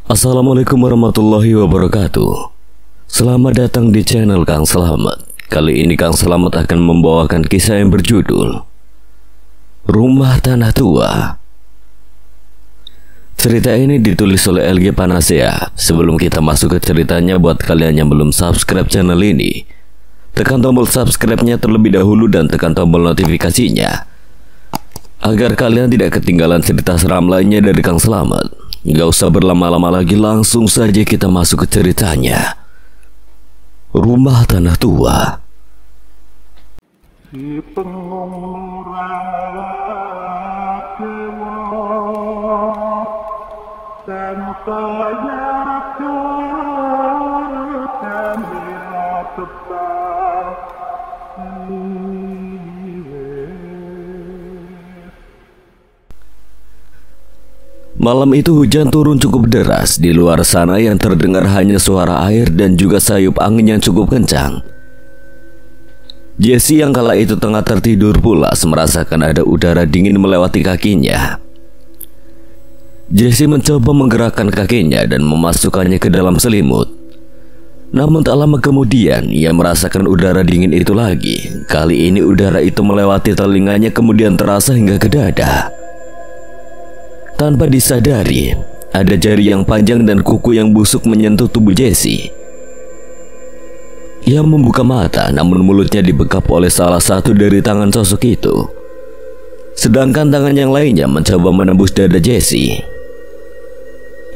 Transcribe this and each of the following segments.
Assalamualaikum warahmatullahi wabarakatuh. Selamat datang di channel Kang Selamat. Kali ini Kang Selamat akan membawakan kisah yang berjudul Rumah Tanah Tua. Cerita ini ditulis oleh LG Panacea. Sebelum kita masuk ke ceritanya, buat kalian yang belum subscribe channel ini, tekan tombol subscribe-nya terlebih dahulu dan tekan tombol notifikasinya agar kalian tidak ketinggalan cerita seram lainnya dari Kang Selamat. Gak usah berlama-lama lagi, langsung saja kita masuk ke ceritanya. Rumah Tanah Tua. Si pengung Malam itu hujan turun cukup deras. Di luar sana yang terdengar hanya suara air dan juga sayup angin yang cukup kencang. Jesse yang kala itu tengah tertidur pulas merasakan ada udara dingin melewati kakinya. Jesse mencoba menggerakkan kakinya dan memasukkannya ke dalam selimut. Namun tak lama kemudian ia merasakan udara dingin itu lagi. Kali ini udara itu melewati telinganya kemudian terasa hingga ke dada. Tanpa disadari, ada jari yang panjang dan kuku yang busuk menyentuh tubuh Jesse. Ia membuka mata, namun mulutnya dibekap oleh salah satu dari tangan sosok itu. Sedangkan tangan yang lainnya mencoba menembus dada Jesse.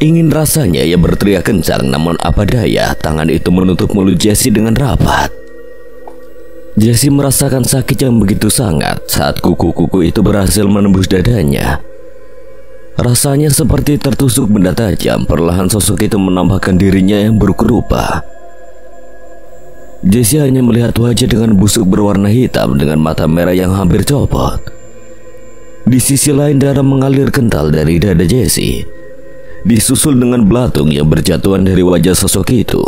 Ingin rasanya ia berteriak kencang, namun apa daya, tangan itu menutup mulut Jesse dengan rapat. Jesse merasakan sakit yang begitu sangat saat kuku-kuku itu berhasil menembus dadanya. Rasanya seperti tertusuk benda tajam. Perlahan sosok itu menampakkan dirinya yang buruk rupa. Jesse hanya melihat wajah dengan busuk berwarna hitam dengan mata merah yang hampir copot. Di sisi lain darah mengalir kental dari dada Jesse, disusul dengan belatung yang berjatuhan dari wajah sosok itu.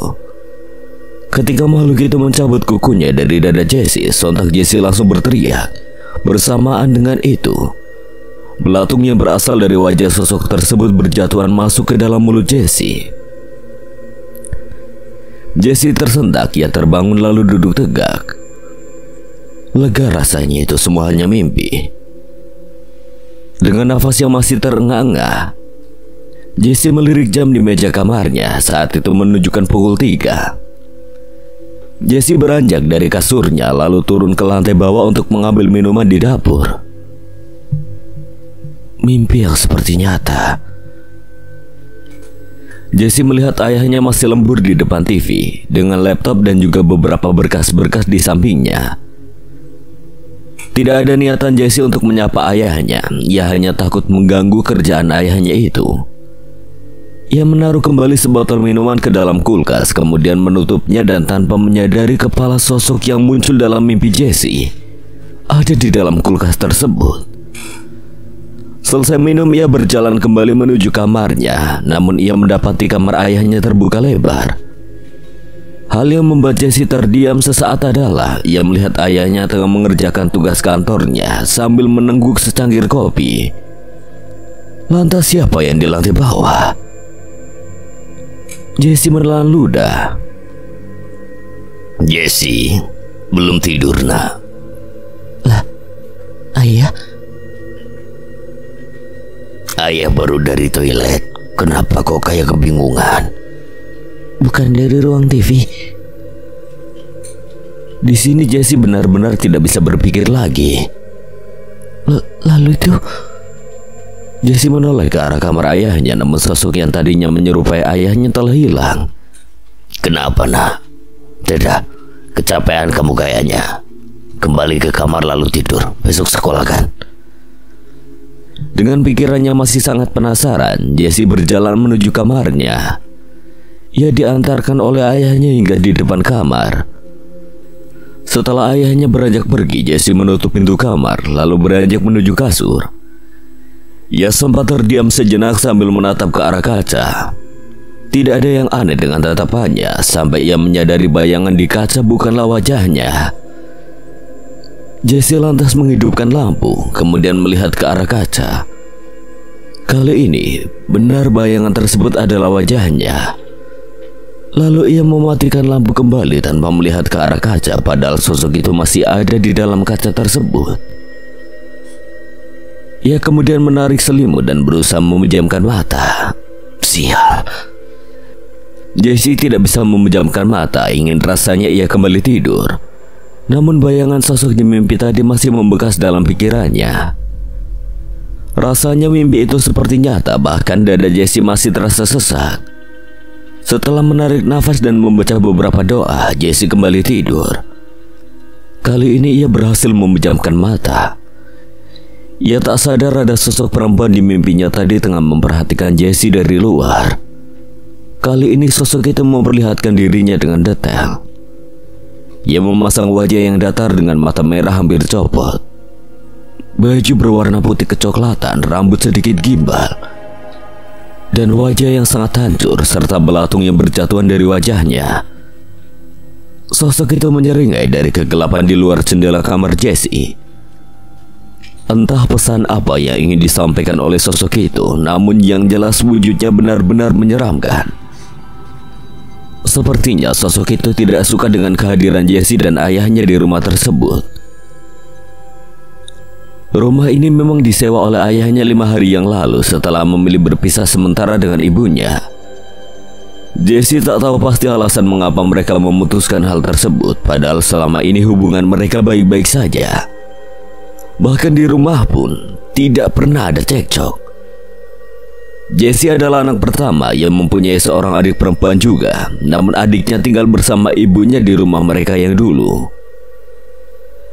Ketika makhluk itu mencabut kukunya dari dada Jesse, sontak Jesse langsung berteriak. Bersamaan dengan itu, belatung yang berasal dari wajah sosok tersebut berjatuhan masuk ke dalam mulut Jesse. Jesse tersentak, ia terbangun lalu duduk tegak. Lega rasanya itu semua hanya mimpi. Dengan nafas yang masih terengah-engah, Jesse melirik jam di meja kamarnya. Saat itu menunjukkan pukul 3. Jesse beranjak dari kasurnya lalu turun ke lantai bawah untuk mengambil minuman di dapur. Mimpi yang seperti nyata. Jesse melihat ayahnya masih lembur di depan TV dengan laptop dan juga beberapa berkas-berkas di sampingnya. Tidak ada niatan Jesse untuk menyapa ayahnya. Ia hanya takut mengganggu kerjaan ayahnya itu. Ia menaruh kembali sebotol minuman ke dalam kulkas, kemudian menutupnya dan tanpa menyadari kepala sosok yang muncul dalam mimpi Jesse ada di dalam kulkas tersebut. Selesai minum, ia berjalan kembali menuju kamarnya. Namun ia mendapati kamar ayahnya terbuka lebar. Hal yang membuat Jesse terdiam sesaat adalah ia melihat ayahnya tengah mengerjakan tugas kantornya sambil menengguk secangkir kopi. Lantas siapa yang di lantai bawah? Jesse menelan ludah. Jesse, belum tidur nak? Lah, ayah? Ayah baru dari toilet. Kenapa kok kayak kebingungan? Bukan dari ruang TV. Di sini Jesse benar-benar tidak bisa berpikir lagi. Lalu itu, Jesse menoleh ke arah kamar ayahnya, namun sosok yang tadinya menyerupai ayahnya telah hilang. Kenapa nak? Tidak, kecapean kamu kayaknya. Kembali ke kamar lalu tidur. Besok sekolah kan? Dengan pikirannya masih sangat penasaran, Jesse berjalan menuju kamarnya. Ia diantarkan oleh ayahnya hingga di depan kamar. Setelah ayahnya beranjak pergi, Jesse menutup pintu kamar lalu beranjak menuju kasur. Ia sempat terdiam sejenak sambil menatap ke arah kaca. Tidak ada yang aneh dengan tatapannya sampai ia menyadari bayangan di kaca bukanlah wajahnya. Jesse lantas menghidupkan lampu, kemudian melihat ke arah kaca. Kali ini benar bayangan tersebut adalah wajahnya. Lalu ia mematikan lampu kembali tanpa melihat ke arah kaca, padahal sosok itu masih ada di dalam kaca tersebut. Ia kemudian menarik selimut dan berusaha memejamkan mata. Sial. Jesse tidak bisa memejamkan mata, ingin rasanya ia kembali tidur. Namun bayangan sosok di mimpi tadi masih membekas dalam pikirannya. Rasanya mimpi itu seperti nyata, bahkan dada Jesse masih terasa sesak. Setelah menarik nafas dan membaca beberapa doa, Jesse kembali tidur. Kali ini ia berhasil memejamkan mata. Ia tak sadar ada sosok perempuan di mimpinya tadi tengah memperhatikan Jesse dari luar. Kali ini sosok itu memperlihatkan dirinya dengan detail. Ia memasang wajah yang datar dengan mata merah hampir copot. Baju berwarna putih kecoklatan, rambut sedikit gimbal, dan wajah yang sangat hancur serta belatung yang berjatuhan dari wajahnya. Sosok itu menyeringai dari kegelapan di luar jendela kamar Jesse. Entah pesan apa yang ingin disampaikan oleh sosok itu, namun yang jelas wujudnya benar-benar menyeramkan. Sepertinya sosok itu tidak suka dengan kehadiran Jesse dan ayahnya di rumah tersebut. Rumah ini memang disewa oleh ayahnya 5 hari yang lalu setelah memilih berpisah sementara dengan ibunya. Jesse tak tahu pasti alasan mengapa mereka memutuskan hal tersebut, padahal selama ini hubungan mereka baik-baik saja. Bahkan di rumah pun tidak pernah ada cekcok. Jesse adalah anak pertama yang mempunyai seorang adik perempuan juga, namun adiknya tinggal bersama ibunya di rumah mereka yang dulu.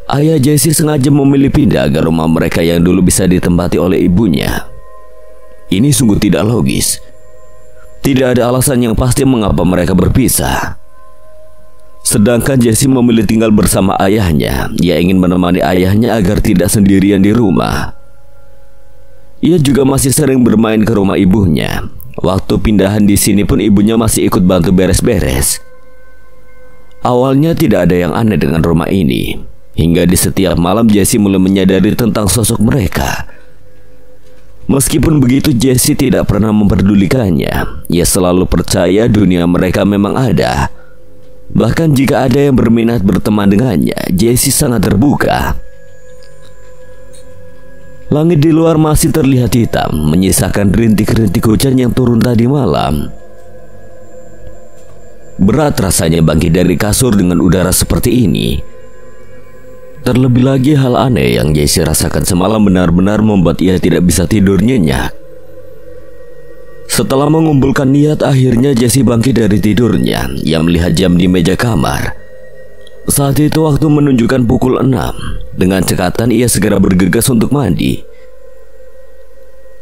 Ayah Jesse sengaja memilih pindah agar rumah mereka yang dulu bisa ditempati oleh ibunya. Ini sungguh tidak logis. Tidak ada alasan yang pasti mengapa mereka berpisah. Sedangkan Jesse memilih tinggal bersama ayahnya. Ia ingin menemani ayahnya agar tidak sendirian di rumah. Ia juga masih sering bermain ke rumah ibunya. Waktu pindahan di sini pun ibunya masih ikut bantu beres-beres. Awalnya tidak ada yang aneh dengan rumah ini, hingga di setiap malam Jesse mulai menyadari tentang sosok mereka. Meskipun begitu, Jesse tidak pernah memperdulikannya. Ia selalu percaya dunia mereka memang ada. Bahkan jika ada yang berminat berteman dengannya, Jesse sangat terbuka. Langit di luar masih terlihat hitam, menyisakan rintik-rintik hujan yang turun tadi malam. Berat rasanya bangkit dari kasur dengan udara seperti ini. Terlebih lagi hal aneh yang Jesse rasakan semalam benar-benar membuat ia tidak bisa tidur nyenyak. Setelah mengumpulkan niat, akhirnya Jesse bangkit dari tidurnya. Ia melihat jam di meja kamar. Saat itu waktu menunjukkan pukul 6. Dengan cekatan ia segera bergegas untuk mandi.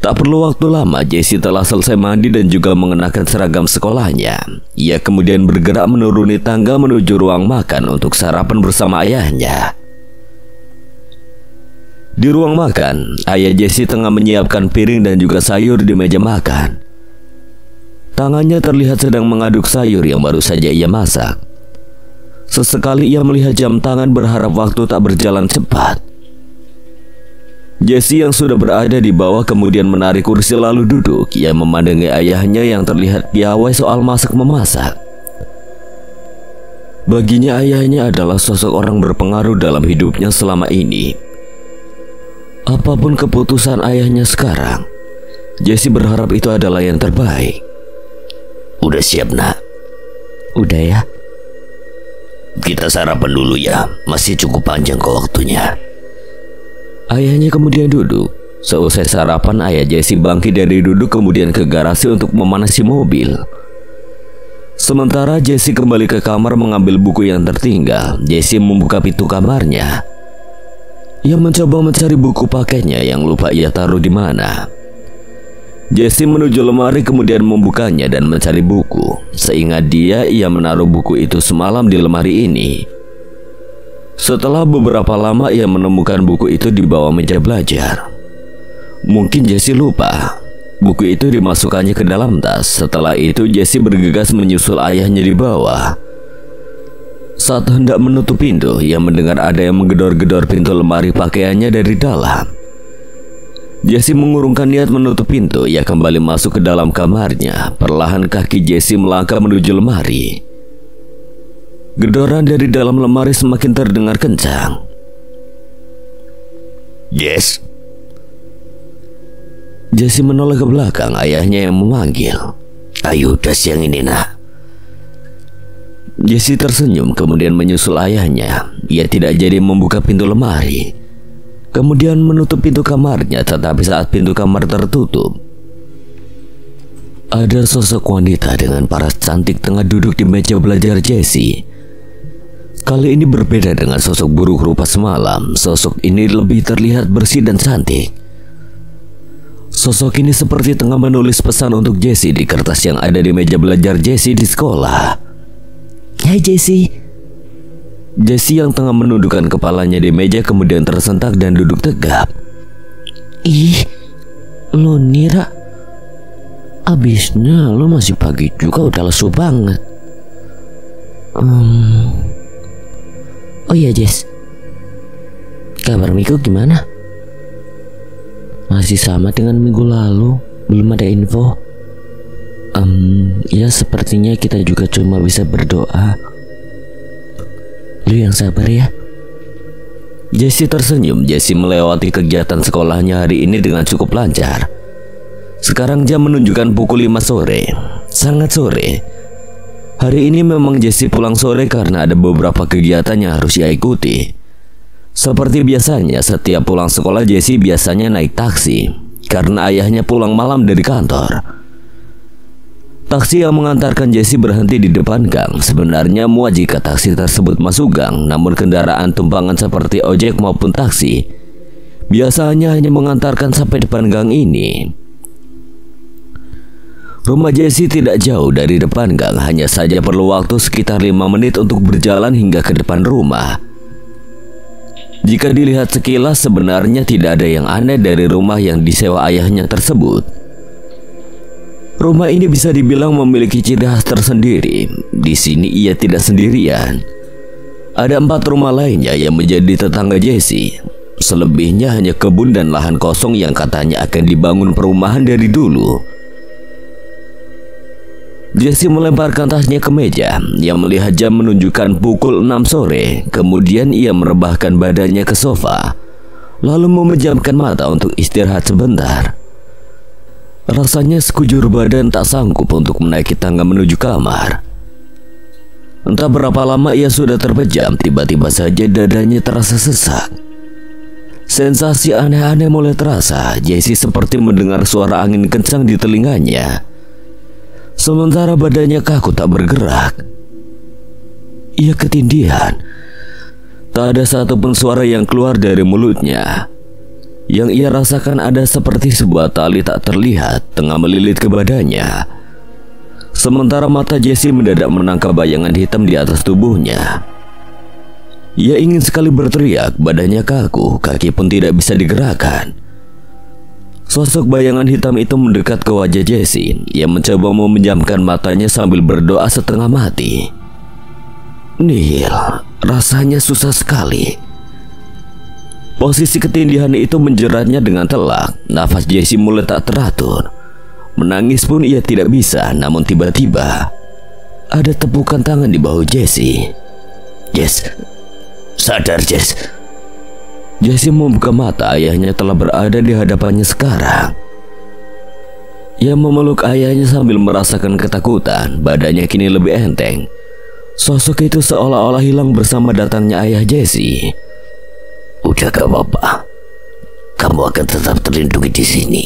Tak perlu waktu lama, Jesse telah selesai mandi dan juga mengenakan seragam sekolahnya. Ia kemudian bergerak menuruni tangga menuju ruang makan untuk sarapan bersama ayahnya. Di ruang makan, ayah Jesse tengah menyiapkan piring dan juga sayur di meja makan. Tangannya terlihat sedang mengaduk sayur yang baru saja ia masak. Sesekali ia melihat jam tangan berharap waktu tak berjalan cepat. Jesse yang sudah berada di bawah kemudian menarik kursi lalu duduk. Ia memandangi ayahnya yang terlihat piawai soal masak-memasak. Baginya ayahnya adalah sosok orang berpengaruh dalam hidupnya selama ini. Apapun keputusan ayahnya sekarang, Jesse berharap itu adalah yang terbaik. Udah siap, nak? Udah ya. Kita sarapan dulu ya, masih cukup panjang kok waktunya. Ayahnya kemudian duduk. Seusai sarapan, ayah Jesse bangkit dari duduk kemudian ke garasi untuk memanasi mobil. Sementara Jesse kembali ke kamar mengambil buku yang tertinggal, Jesse membuka pintu kamarnya. Ia mencoba mencari buku pakainya yang lupa ia taruh di mana. Jesse menuju lemari kemudian membukanya dan mencari buku. Seingat dia, ia menaruh buku itu semalam di lemari ini. Setelah beberapa lama ia menemukan buku itu di bawah meja belajar. Mungkin Jesse lupa. Buku itu dimasukkannya ke dalam tas. Setelah itu Jesse bergegas menyusul ayahnya di bawah. Saat hendak menutup pintu, ia mendengar ada yang menggedor-gedor pintu lemari pakaiannya dari dalam. Jesse mengurungkan niat menutup pintu. Ia kembali masuk ke dalam kamarnya. Perlahan kaki Jesse melangkah menuju lemari. Gedoran dari dalam lemari semakin terdengar kencang. Jess. Jesse menoleh ke belakang. Ayahnya yang memanggil. Ayo udah siang ini nak. Jesse tersenyum kemudian menyusul ayahnya. Ia tidak jadi membuka pintu lemari. Kemudian menutup pintu kamarnya, tetapi saat pintu kamar tertutup, ada sosok wanita dengan paras cantik tengah duduk di meja belajar Jesse. Kali ini berbeda dengan sosok buruk rupa semalam. Sosok ini lebih terlihat bersih dan cantik. Sosok ini seperti tengah menulis pesan untuk Jesse di kertas yang ada di meja belajar Jesse di sekolah. Hai Jesse. Jesse yang tengah menundukkan kepalanya di meja kemudian tersentak dan duduk tegap. Ih, lo Nira, abisnya lo masih pagi juga udah lesu banget. Oh iya Jess, kabar Miko gimana? Masih sama dengan minggu lalu, belum ada info. Ya sepertinya kita juga cuma bisa berdoa. Lu yang sabar ya. Jesse tersenyum. Jesse melewati kegiatan sekolahnya hari ini dengan cukup lancar. Sekarang jam menunjukkan pukul 5 sore. Sangat sore. Hari ini memang Jesse pulang sore karena ada beberapa kegiatan yang harus ia ikuti. Seperti biasanya, setiap pulang sekolah Jesse biasanya naik taksi karena ayahnya pulang malam dari kantor. Taksi yang mengantarkan Jesse berhenti di depan gang. Sebenarnya muat jika taksi tersebut masuk gang, namun kendaraan tumpangan seperti ojek maupun taksi biasanya hanya mengantarkan sampai depan gang ini. Rumah Jesse tidak jauh dari depan gang, hanya saja perlu waktu sekitar 5 menit untuk berjalan hingga ke depan rumah. Jika dilihat sekilas sebenarnya tidak ada yang aneh dari rumah yang disewa ayahnya tersebut. Rumah ini bisa dibilang memiliki ciri khas tersendiri. Di sini ia tidak sendirian. Ada 4 rumah lainnya yang menjadi tetangga Jesse. Selebihnya hanya kebun dan lahan kosong yang katanya akan dibangun perumahan dari dulu. Jesse melemparkan tasnya ke meja. Ia melihat jam menunjukkan pukul 6 sore. Kemudian ia merebahkan badannya ke sofa, lalu memejamkan mata untuk istirahat sebentar. Rasanya sekujur badan tak sanggup untuk menaiki tangga menuju kamar. Entah berapa lama ia sudah terpejam, tiba-tiba saja dadanya terasa sesak. Sensasi aneh-aneh mulai terasa. Jesse seperti mendengar suara angin kencang di telinganya, sementara badannya kaku tak bergerak. Ia ketindihan. Tak ada satupun suara yang keluar dari mulutnya. Yang ia rasakan ada seperti sebuah tali tak terlihat tengah melilit ke badannya. Sementara mata Jesse mendadak menangkap bayangan hitam di atas tubuhnya. Ia ingin sekali berteriak, badannya kaku, kaki pun tidak bisa digerakkan. Sosok bayangan hitam itu mendekat ke wajah Jesse. Ia mencoba memejamkan matanya sambil berdoa setengah mati. Nihil, rasanya susah sekali. Posisi ketindihan itu menjeratnya dengan telak. Nafas Jesse mulai tak teratur. Menangis pun ia tidak bisa. Namun tiba-tiba ada tepukan tangan di bahu Jesse. Jess, sadar Jess. Jesse membuka mata. Ayahnya telah berada di hadapannya sekarang. Ia memeluk ayahnya sambil merasakan ketakutan. Badannya kini lebih enteng. Sosok itu seolah-olah hilang bersama datangnya ayah Jesse. Udah gak apa-apa. Kamu akan tetap terlindungi di sini.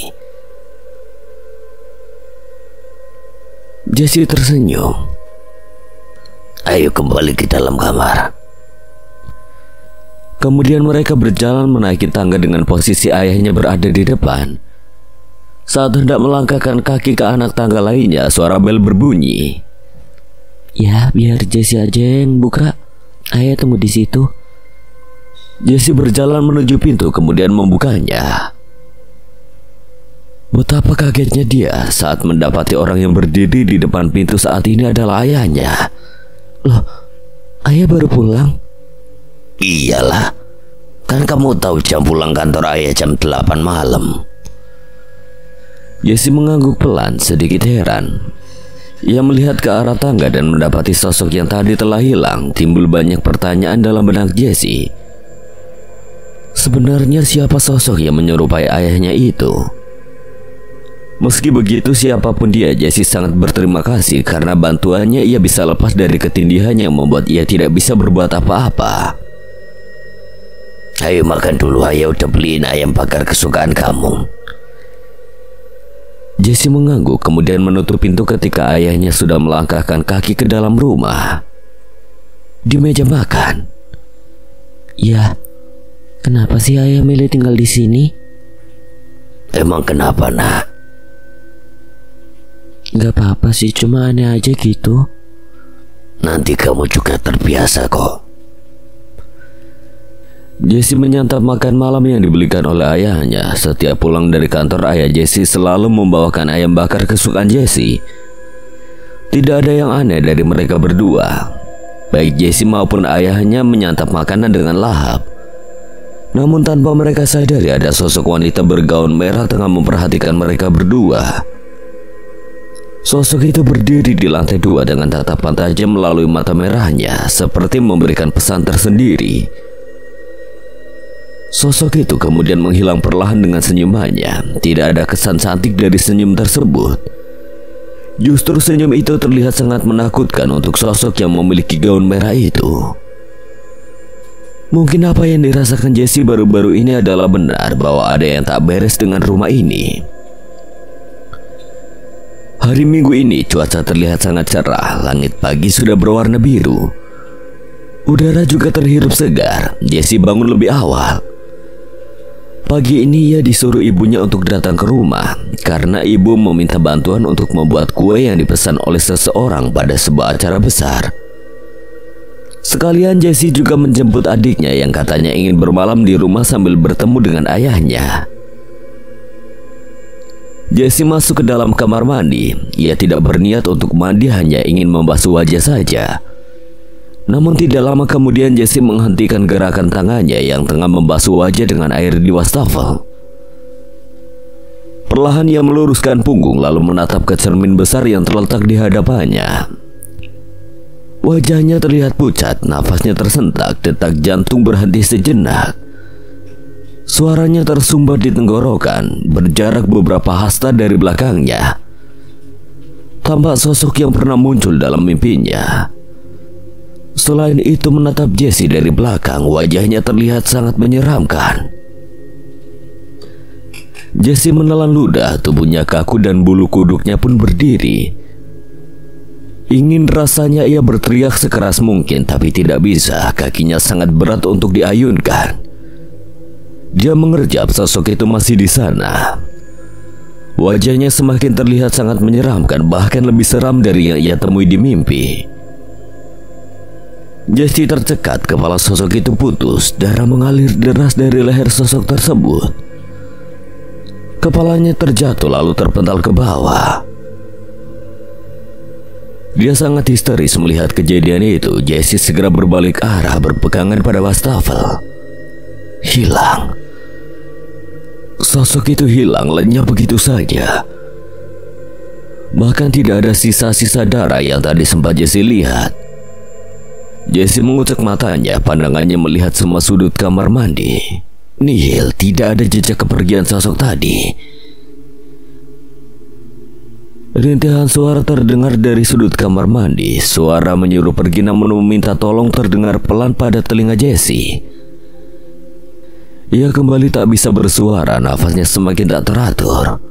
Jesse tersenyum. Ayo kembali ke dalam kamar. Kemudian mereka berjalan menaiki tangga dengan posisi ayahnya berada di depan. Saat hendak melangkahkan kaki ke anak tangga lainnya, suara bel berbunyi. Ya, biar Jesse aja yang buka. Ayah tunggu di situ. Jesse berjalan menuju pintu kemudian membukanya. Betapa kagetnya dia saat mendapati orang yang berdiri di depan pintu saat ini adalah ayahnya. Loh, ayah baru pulang? Iyalah, kan kamu tahu jam pulang kantor ayah jam 8 malam. Jesse mengangguk pelan, sedikit heran. Ia melihat ke arah tangga dan mendapati sosok yang tadi telah hilang. Timbul banyak pertanyaan dalam benak Jesse. Sebenarnya siapa sosok yang menyerupai ayahnya itu? Meski begitu, siapapun dia, Jesse sangat berterima kasih karena bantuannya ia bisa lepas dari ketindihan yang membuat ia tidak bisa berbuat apa-apa. Ayo makan dulu, ayah udah beliin ayam bakar kesukaan kamu. Jesse mengangguk kemudian menutup pintu ketika ayahnya sudah melangkahkan kaki ke dalam rumah. Di meja makan. Ya, kenapa sih ayah milih tinggal di sini? Emang kenapa, nak? Gak apa-apa sih, cuma aneh aja gitu. Nanti kamu juga terbiasa kok. Jesse menyantap makan malam yang dibelikan oleh ayahnya. Setiap pulang dari kantor, ayah Jesse selalu membawakan ayam bakar kesukaan Jesse. Tidak ada yang aneh dari mereka berdua. Baik Jesse maupun ayahnya menyantap makanan dengan lahap. Namun tanpa mereka sadari ada sosok wanita bergaun merah tengah memperhatikan mereka berdua. Sosok itu berdiri di lantai 2 dengan tatapan tajam melalui mata merahnya, seperti memberikan pesan tersendiri. Sosok itu kemudian menghilang perlahan dengan senyumannya. Tidak ada kesan cantik dari senyum tersebut. Justru senyum itu terlihat sangat menakutkan untuk sosok yang memiliki gaun merah itu. Mungkin apa yang dirasakan Jesse baru-baru ini adalah benar, bahwa ada yang tak beres dengan rumah ini. Hari Minggu ini cuaca terlihat sangat cerah. Langit pagi sudah berwarna biru. Udara juga terhirup segar. Jesse bangun lebih awal. Pagi ini ia disuruh ibunya untuk datang ke rumah karena ibu meminta bantuan untuk membuat kue yang dipesan oleh seseorang pada sebuah acara besar. Sekalian Jesse juga menjemput adiknya yang katanya ingin bermalam di rumah sambil bertemu dengan ayahnya. Jesse masuk ke dalam kamar mandi. Ia tidak berniat untuk mandi, hanya ingin membasuh wajah saja. Namun tidak lama kemudian Jesse menghentikan gerakan tangannya yang tengah membasuh wajah dengan air di wastafel. Perlahan ia meluruskan punggung lalu menatap ke cermin besar yang terletak di hadapannya. Wajahnya terlihat pucat, nafasnya tersentak, detak jantung berhenti sejenak. Suaranya tersumbat di tenggorokan, berjarak beberapa hasta dari belakangnya. Tampak sosok yang pernah muncul dalam mimpinya. Selain itu, menatap Jesse dari belakang, wajahnya terlihat sangat menyeramkan. Jesse menelan ludah, tubuhnya kaku dan bulu kuduknya pun berdiri. Ingin rasanya ia berteriak sekeras mungkin, tapi tidak bisa. Kakinya sangat berat untuk diayunkan. Dia mengerjap sosok itu masih di sana. Wajahnya semakin terlihat sangat menyeramkan, bahkan lebih seram dari yang ia temui di mimpi. Jesse tercekat, kepala sosok itu putus, darah mengalir deras dari leher sosok tersebut. Kepalanya terjatuh lalu terpental ke bawah. Dia sangat histeris melihat kejadian itu. Jesse segera berbalik arah, berpegangan pada wastafel. Hilang. Sosok itu hilang, lenyap begitu saja. Bahkan tidak ada sisa-sisa darah yang tadi sempat Jesse lihat. Jesse mengucek matanya, pandangannya melihat semua sudut kamar mandi. Nihil, tidak ada jejak kepergian sosok tadi. Rintihan suara terdengar dari sudut kamar mandi. Suara menyuruh pergi namun meminta tolong terdengar pelan pada telinga Jesse. Ia kembali tak bisa bersuara, nafasnya semakin tak teratur.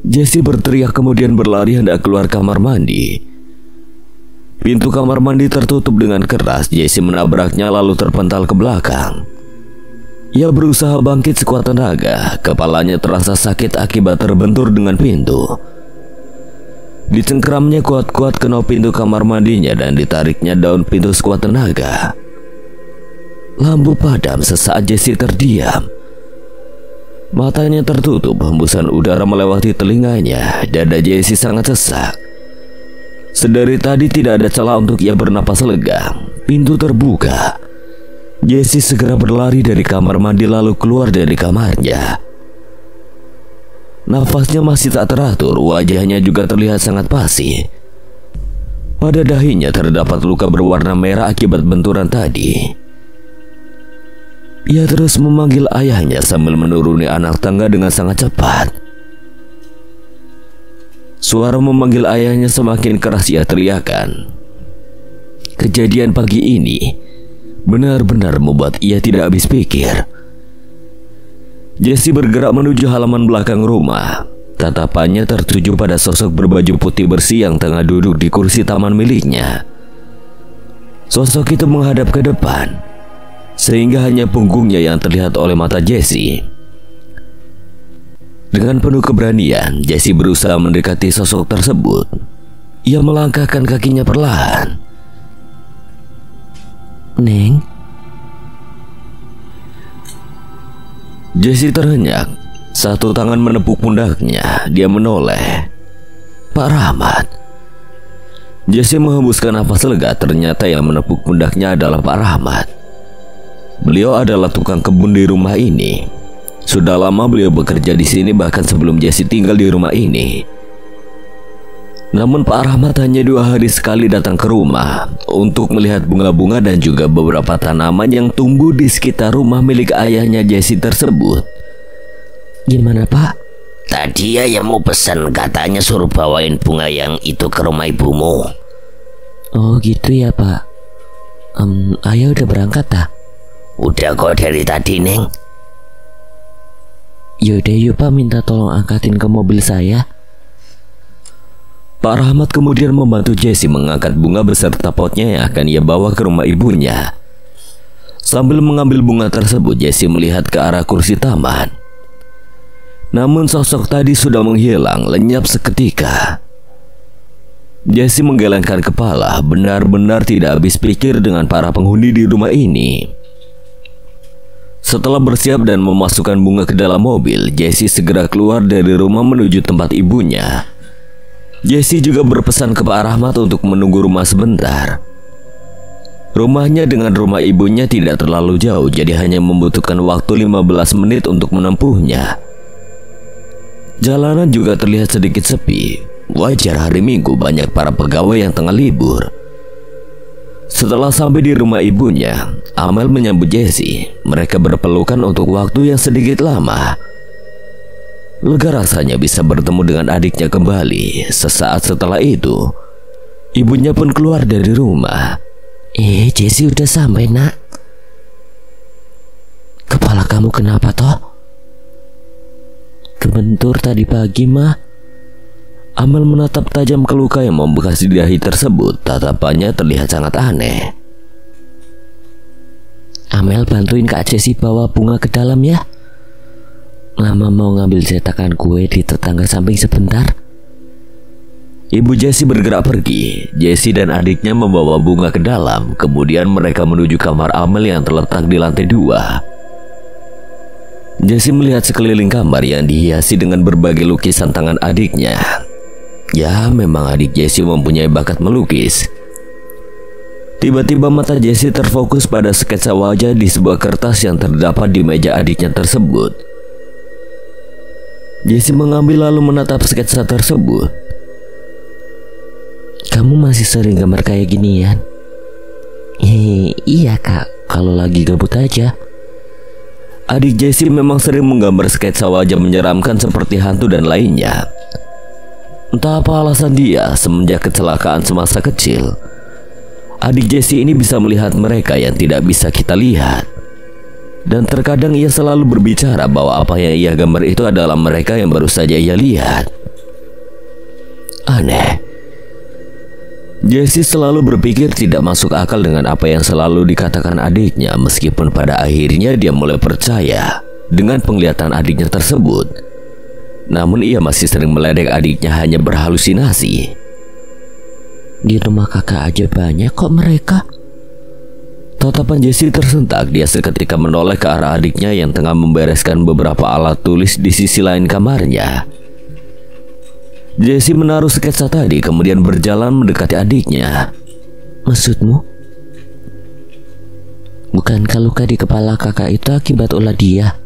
Jesse berteriak kemudian berlari hendak keluar kamar mandi. Pintu kamar mandi tertutup dengan keras. Jesse menabraknya lalu terpental ke belakang. Ia berusaha bangkit sekuat tenaga. Kepalanya terasa sakit akibat terbentur dengan pintu. Dicengkeramnya kuat-kuat ke knop pintu kamar mandinya dan ditariknya daun pintu sekuat tenaga. Lampu padam, sesaat Jesse terdiam. Matanya tertutup, hembusan udara melewati telinganya. Dada Jesse sangat sesak. Sedari tadi tidak ada celah untuk ia bernapas lega. Pintu terbuka. Jesse segera berlari dari kamar mandi lalu keluar dari kamarnya. Nafasnya masih tak teratur, wajahnya juga terlihat sangat pasi. Pada dahinya terdapat luka berwarna merah akibat benturan tadi. Ia terus memanggil ayahnya sambil menuruni anak tangga dengan sangat cepat. Suara memanggil ayahnya semakin keras ia teriakan. Kejadian pagi ini benar-benar membuat ia tidak habis pikir. Jesse bergerak menuju halaman belakang rumah. Tatapannya tertuju pada sosok berbaju putih bersih yang tengah duduk di kursi taman miliknya. Sosok itu menghadap ke depan, sehingga hanya punggungnya yang terlihat oleh mata Jesse. Dengan penuh keberanian, Jesse berusaha mendekati sosok tersebut. Ia melangkahkan kakinya perlahan. Neng. Jesse terhenyak. Satu tangan menepuk pundaknya. Dia menoleh. Pak Rahmat. Jesse menghembuskan nafas lega. Ternyata yang menepuk pundaknya adalah Pak Rahmat. Beliau adalah tukang kebun di rumah ini. Sudah lama beliau bekerja di sini, bahkan sebelum Jesse tinggal di rumah ini. Namun Pak Rahmat hanya 2 hari sekali datang ke rumah untuk melihat bunga-bunga dan juga beberapa tanaman yang tumbuh di sekitar rumah milik ayahnya Jesse tersebut. Gimana Pak? Tadi ayah mau pesan, katanya suruh bawain bunga yang itu ke rumah ibumu. Oh gitu ya Pak. Ayah udah berangkat tak? Udah kok dari tadi, Neng. Yaudah yuk Pak, minta tolong angkatin ke mobil saya. Pak Rahmat kemudian membantu Jesse mengangkat bunga beserta potnya yang akan ia bawa ke rumah ibunya. Sambil mengambil bunga tersebut, Jesse melihat ke arah kursi taman. Namun sosok tadi sudah menghilang lenyap seketika. Jesse menggelengkan kepala, benar-benar tidak habis pikir dengan para penghuni di rumah ini. Setelah bersiap dan memasukkan bunga ke dalam mobil, Jesse segera keluar dari rumah menuju tempat ibunya. Jesse juga berpesan ke Pak Rahmat untuk menunggu rumah sebentar. Rumahnya dengan rumah ibunya tidak terlalu jauh, jadi hanya membutuhkan waktu 15 menit untuk menempuhnya. Jalanan juga terlihat sedikit sepi. Wajar hari Minggu banyak para pegawai yang tengah libur. Setelah sampai di rumah ibunya, Amel menyambut Jesse. Mereka berpelukan untuk waktu yang sedikit lama. Lega rasanya bisa bertemu dengan adiknya kembali. Sesaat setelah itu, ibunya pun keluar dari rumah. Jesse udah sampai nak. Kepala kamu kenapa toh? Kebentur tadi pagi mah. Amel menatap tajam ke luka yang membekas di dahi tersebut. Tatapannya terlihat sangat aneh. Amel, bantuin Kak Jesse bawa bunga ke dalam ya. Mama mau ngambil cetakan kue di tetangga samping sebentar. Ibu Jesse bergerak pergi. Jesse dan adiknya membawa bunga ke dalam. Kemudian mereka menuju kamar Amel yang terletak di lantai 2. Jesse melihat sekeliling kamar yang dihiasi dengan berbagai lukisan tangan adiknya. Ya, memang adik Jesse mempunyai bakat melukis. Tiba-tiba mata Jesse terfokus pada sketsa wajah di sebuah kertas yang terdapat di meja adiknya tersebut. Jesse mengambil lalu menatap sketsa tersebut. Kamu masih sering gambar kayak ginian? Iya kak, kalau lagi gabut aja. Adik Jesse memang sering menggambar sketsa wajah menyeramkan seperti hantu dan lainnya. Entah apa alasan dia, semenjak kecelakaan semasa kecil, adik Jesse ini bisa melihat mereka yang tidak bisa kita lihat. Dan terkadang ia selalu berbicara bahwa apa yang ia gambar itu adalah mereka yang baru saja ia lihat. Aneh. Jesse selalu berpikir tidak masuk akal dengan apa yang selalu dikatakan adiknya, meskipun pada akhirnya dia mulai percaya dengan penglihatan adiknya tersebut. Namun ia masih sering meledek adiknya hanya berhalusinasi. Di rumah kakak aja banyak kok mereka. Tatapan Jesse tersentak. Dia seketika menoleh ke arah adiknya yang tengah membereskan beberapa alat tulis di sisi lain kamarnya. Jesse menaruh sketsa tadi kemudian berjalan mendekati adiknya. Maksudmu? Bukankah luka di kepala kakak itu akibat ulah dia?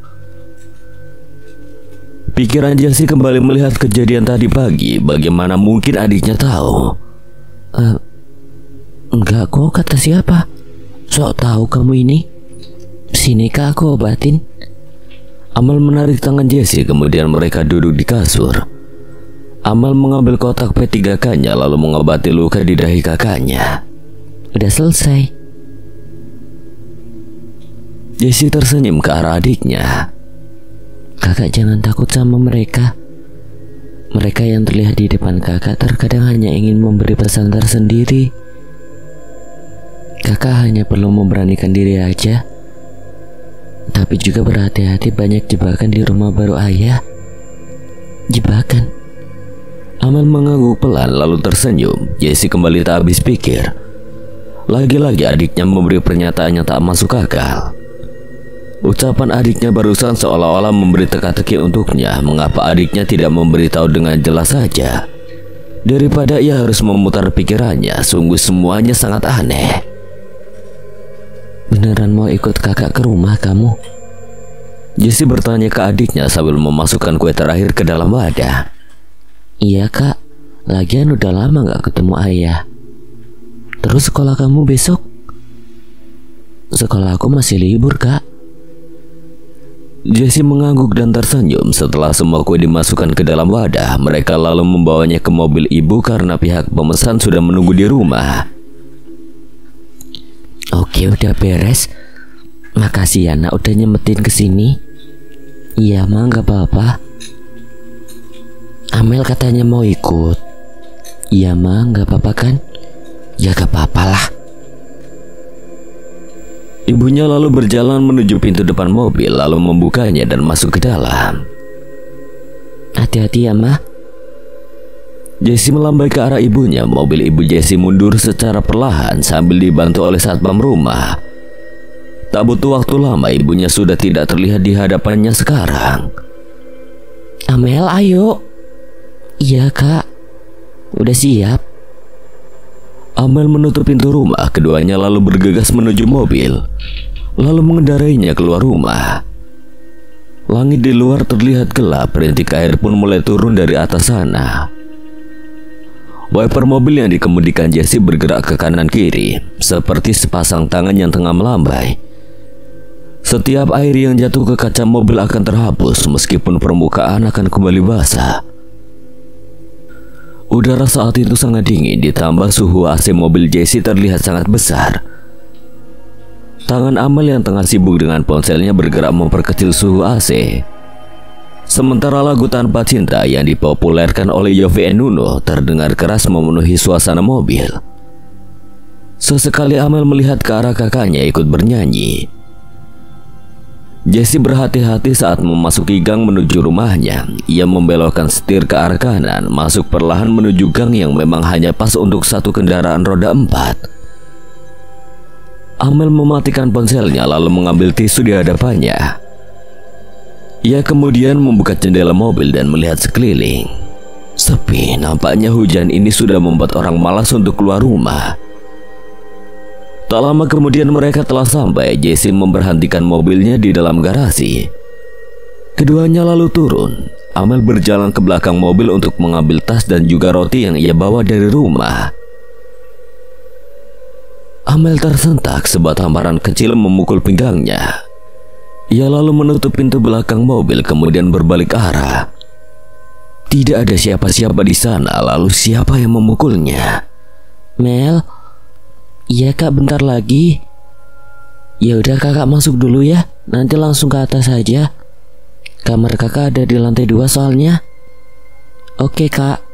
Pikiran Jessie kembali melihat kejadian tadi pagi. Bagaimana mungkin adiknya tahu? Enggak kok, kata siapa? Sok tahu kamu ini. Sini kak, aku obatin. Amal menarik tangan Jessie, kemudian mereka duduk di kasur. Amal mengambil kotak P3K-nya lalu mengobati luka di dahi kakaknya. Udah selesai. Jessie tersenyum ke arah adiknya. Kakak jangan takut sama mereka. Mereka yang terlihat di depan kakak terkadang hanya ingin memberi pesan tersendiri. Kakak hanya perlu memberanikan diri aja. Tapi juga berhati-hati, banyak jebakan di rumah baru ayah. Jebakan. Amal mengangguk pelan lalu tersenyum. Jessie kembali tak habis pikir. Lagi-lagi adiknya memberi pernyataan yang tak masuk akal. Ucapan adiknya barusan seolah-olah memberi teka-teki untuknya. Mengapa adiknya tidak memberitahu dengan jelas saja? Daripada ia harus memutar pikirannya, sungguh semuanya sangat aneh. Beneran mau ikut kakak ke rumah kamu? Jessie bertanya ke adiknya sambil memasukkan kue terakhir ke dalam wadah. Iya kak, lagian udah lama gak ketemu ayah. Terus sekolah kamu besok? Sekolah aku masih libur kak. Jessie mengangguk dan tersenyum. Setelah semua kue dimasukkan ke dalam wadah, mereka lalu membawanya ke mobil ibu karena pihak pemesan sudah menunggu di rumah. Oke, udah beres. Makasih ya nak udah nyemetin kesini. Iya mah, gak apa-apa. Amel katanya mau ikut. Iya mah, gak apa-apa kan? Ya gak apa-apa lah. Ibunya lalu berjalan menuju pintu depan mobil lalu membukanya dan masuk ke dalam. Hati-hati ya mah. Jessie melambai ke arah ibunya. Mobil ibu Jessie mundur secara perlahan sambil dibantu oleh satpam rumah. Tak butuh waktu lama ibunya sudah tidak terlihat di hadapannya sekarang. Amel ayo. Iya kak, udah siap. Amel menutup pintu rumah. Keduanya lalu bergegas menuju mobil lalu mengendarainya keluar rumah. Langit di luar terlihat gelap. Rintik air pun mulai turun dari atas sana. Wiper mobil yang dikemudikan Jessie bergerak ke kanan kiri seperti sepasang tangan yang tengah melambai. Setiap air yang jatuh ke kaca mobil akan terhapus meskipun permukaan akan kembali basah. Udara saat itu sangat dingin, ditambah suhu AC mobil Jessie terlihat sangat besar. Tangan Amal yang tengah sibuk dengan ponselnya bergerak memperkecil suhu AC. Sementara lagu Tanpa Cinta yang dipopulerkan oleh Yovie and Nuno terdengar keras memenuhi suasana mobil. Sesekali Amal melihat ke arah kakaknya ikut bernyanyi. Jessie berhati-hati saat memasuki gang menuju rumahnya. Ia membelokkan setir ke arah kanan, masuk perlahan menuju gang yang memang hanya pas untuk satu kendaraan roda 4. Amel mematikan ponselnya lalu mengambil tisu di hadapannya. Ia kemudian membuka jendela mobil dan melihat sekeliling. Sepi, nampaknya hujan ini sudah membuat orang malas untuk keluar rumah. Tak lama kemudian mereka telah sampai. Jessie memberhentikan mobilnya di dalam garasi. Keduanya lalu turun. Amel berjalan ke belakang mobil untuk mengambil tas dan juga roti yang ia bawa dari rumah. Amel tersentak, sebuah tamparan kecil memukul pinggangnya. Ia lalu menutup pintu belakang mobil kemudian berbalik arah. Tidak ada siapa-siapa di sana. Lalu siapa yang memukulnya? Mel. Iya kak, bentar lagi. Ya udah kakak masuk dulu ya. Nanti langsung ke atas aja. Kamar kakak ada di lantai 2 soalnya. Oke kak.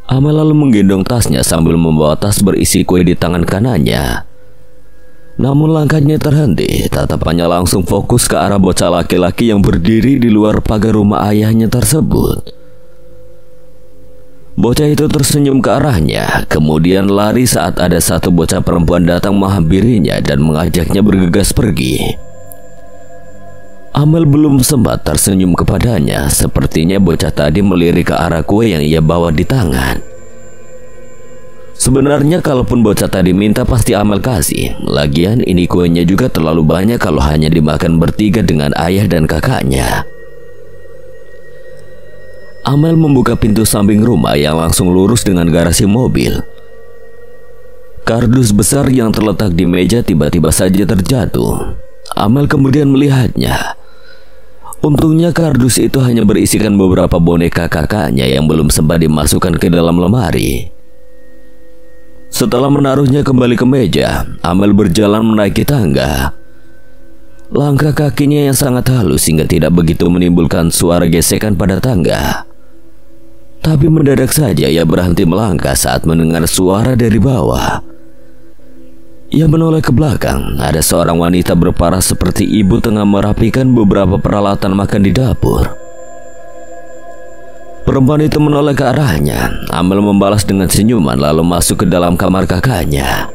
Amel lalu menggendong tasnya sambil membawa tas berisi kue di tangan kanannya. Namun langkahnya terhenti. Tatapannya langsung fokus ke arah bocah laki-laki yang berdiri di luar pagar rumah ayahnya tersebut. Bocah itu tersenyum ke arahnya, kemudian lari saat ada satu bocah perempuan datang menghampirinya dan mengajaknya bergegas pergi. Amel belum sempat tersenyum kepadanya. Sepertinya bocah tadi melirik ke arah kue yang ia bawa di tangan. Sebenarnya kalaupun bocah tadi minta pasti Amel kasih. Lagian ini kuenya juga terlalu banyak kalau hanya dimakan bertiga dengan ayah dan kakaknya. Amel membuka pintu samping rumah yang langsung lurus dengan garasi mobil. Kardus besar yang terletak di meja tiba-tiba saja terjatuh. Amel kemudian melihatnya. Untungnya kardus itu hanya berisikan beberapa boneka kakaknya yang belum sempat dimasukkan ke dalam lemari. Setelah menaruhnya kembali ke meja, Amel berjalan menaiki tangga. Langkah kakinya yang sangat halus hingga tidak begitu menimbulkan suara gesekan pada tangga. Tapi mendadak saja ia berhenti melangkah saat mendengar suara dari bawah. Ia menoleh ke belakang. Ada seorang wanita berparas seperti ibu tengah merapikan beberapa peralatan makan di dapur. Perempuan itu menoleh ke arahnya. Amel membalas dengan senyuman lalu masuk ke dalam kamar kakaknya.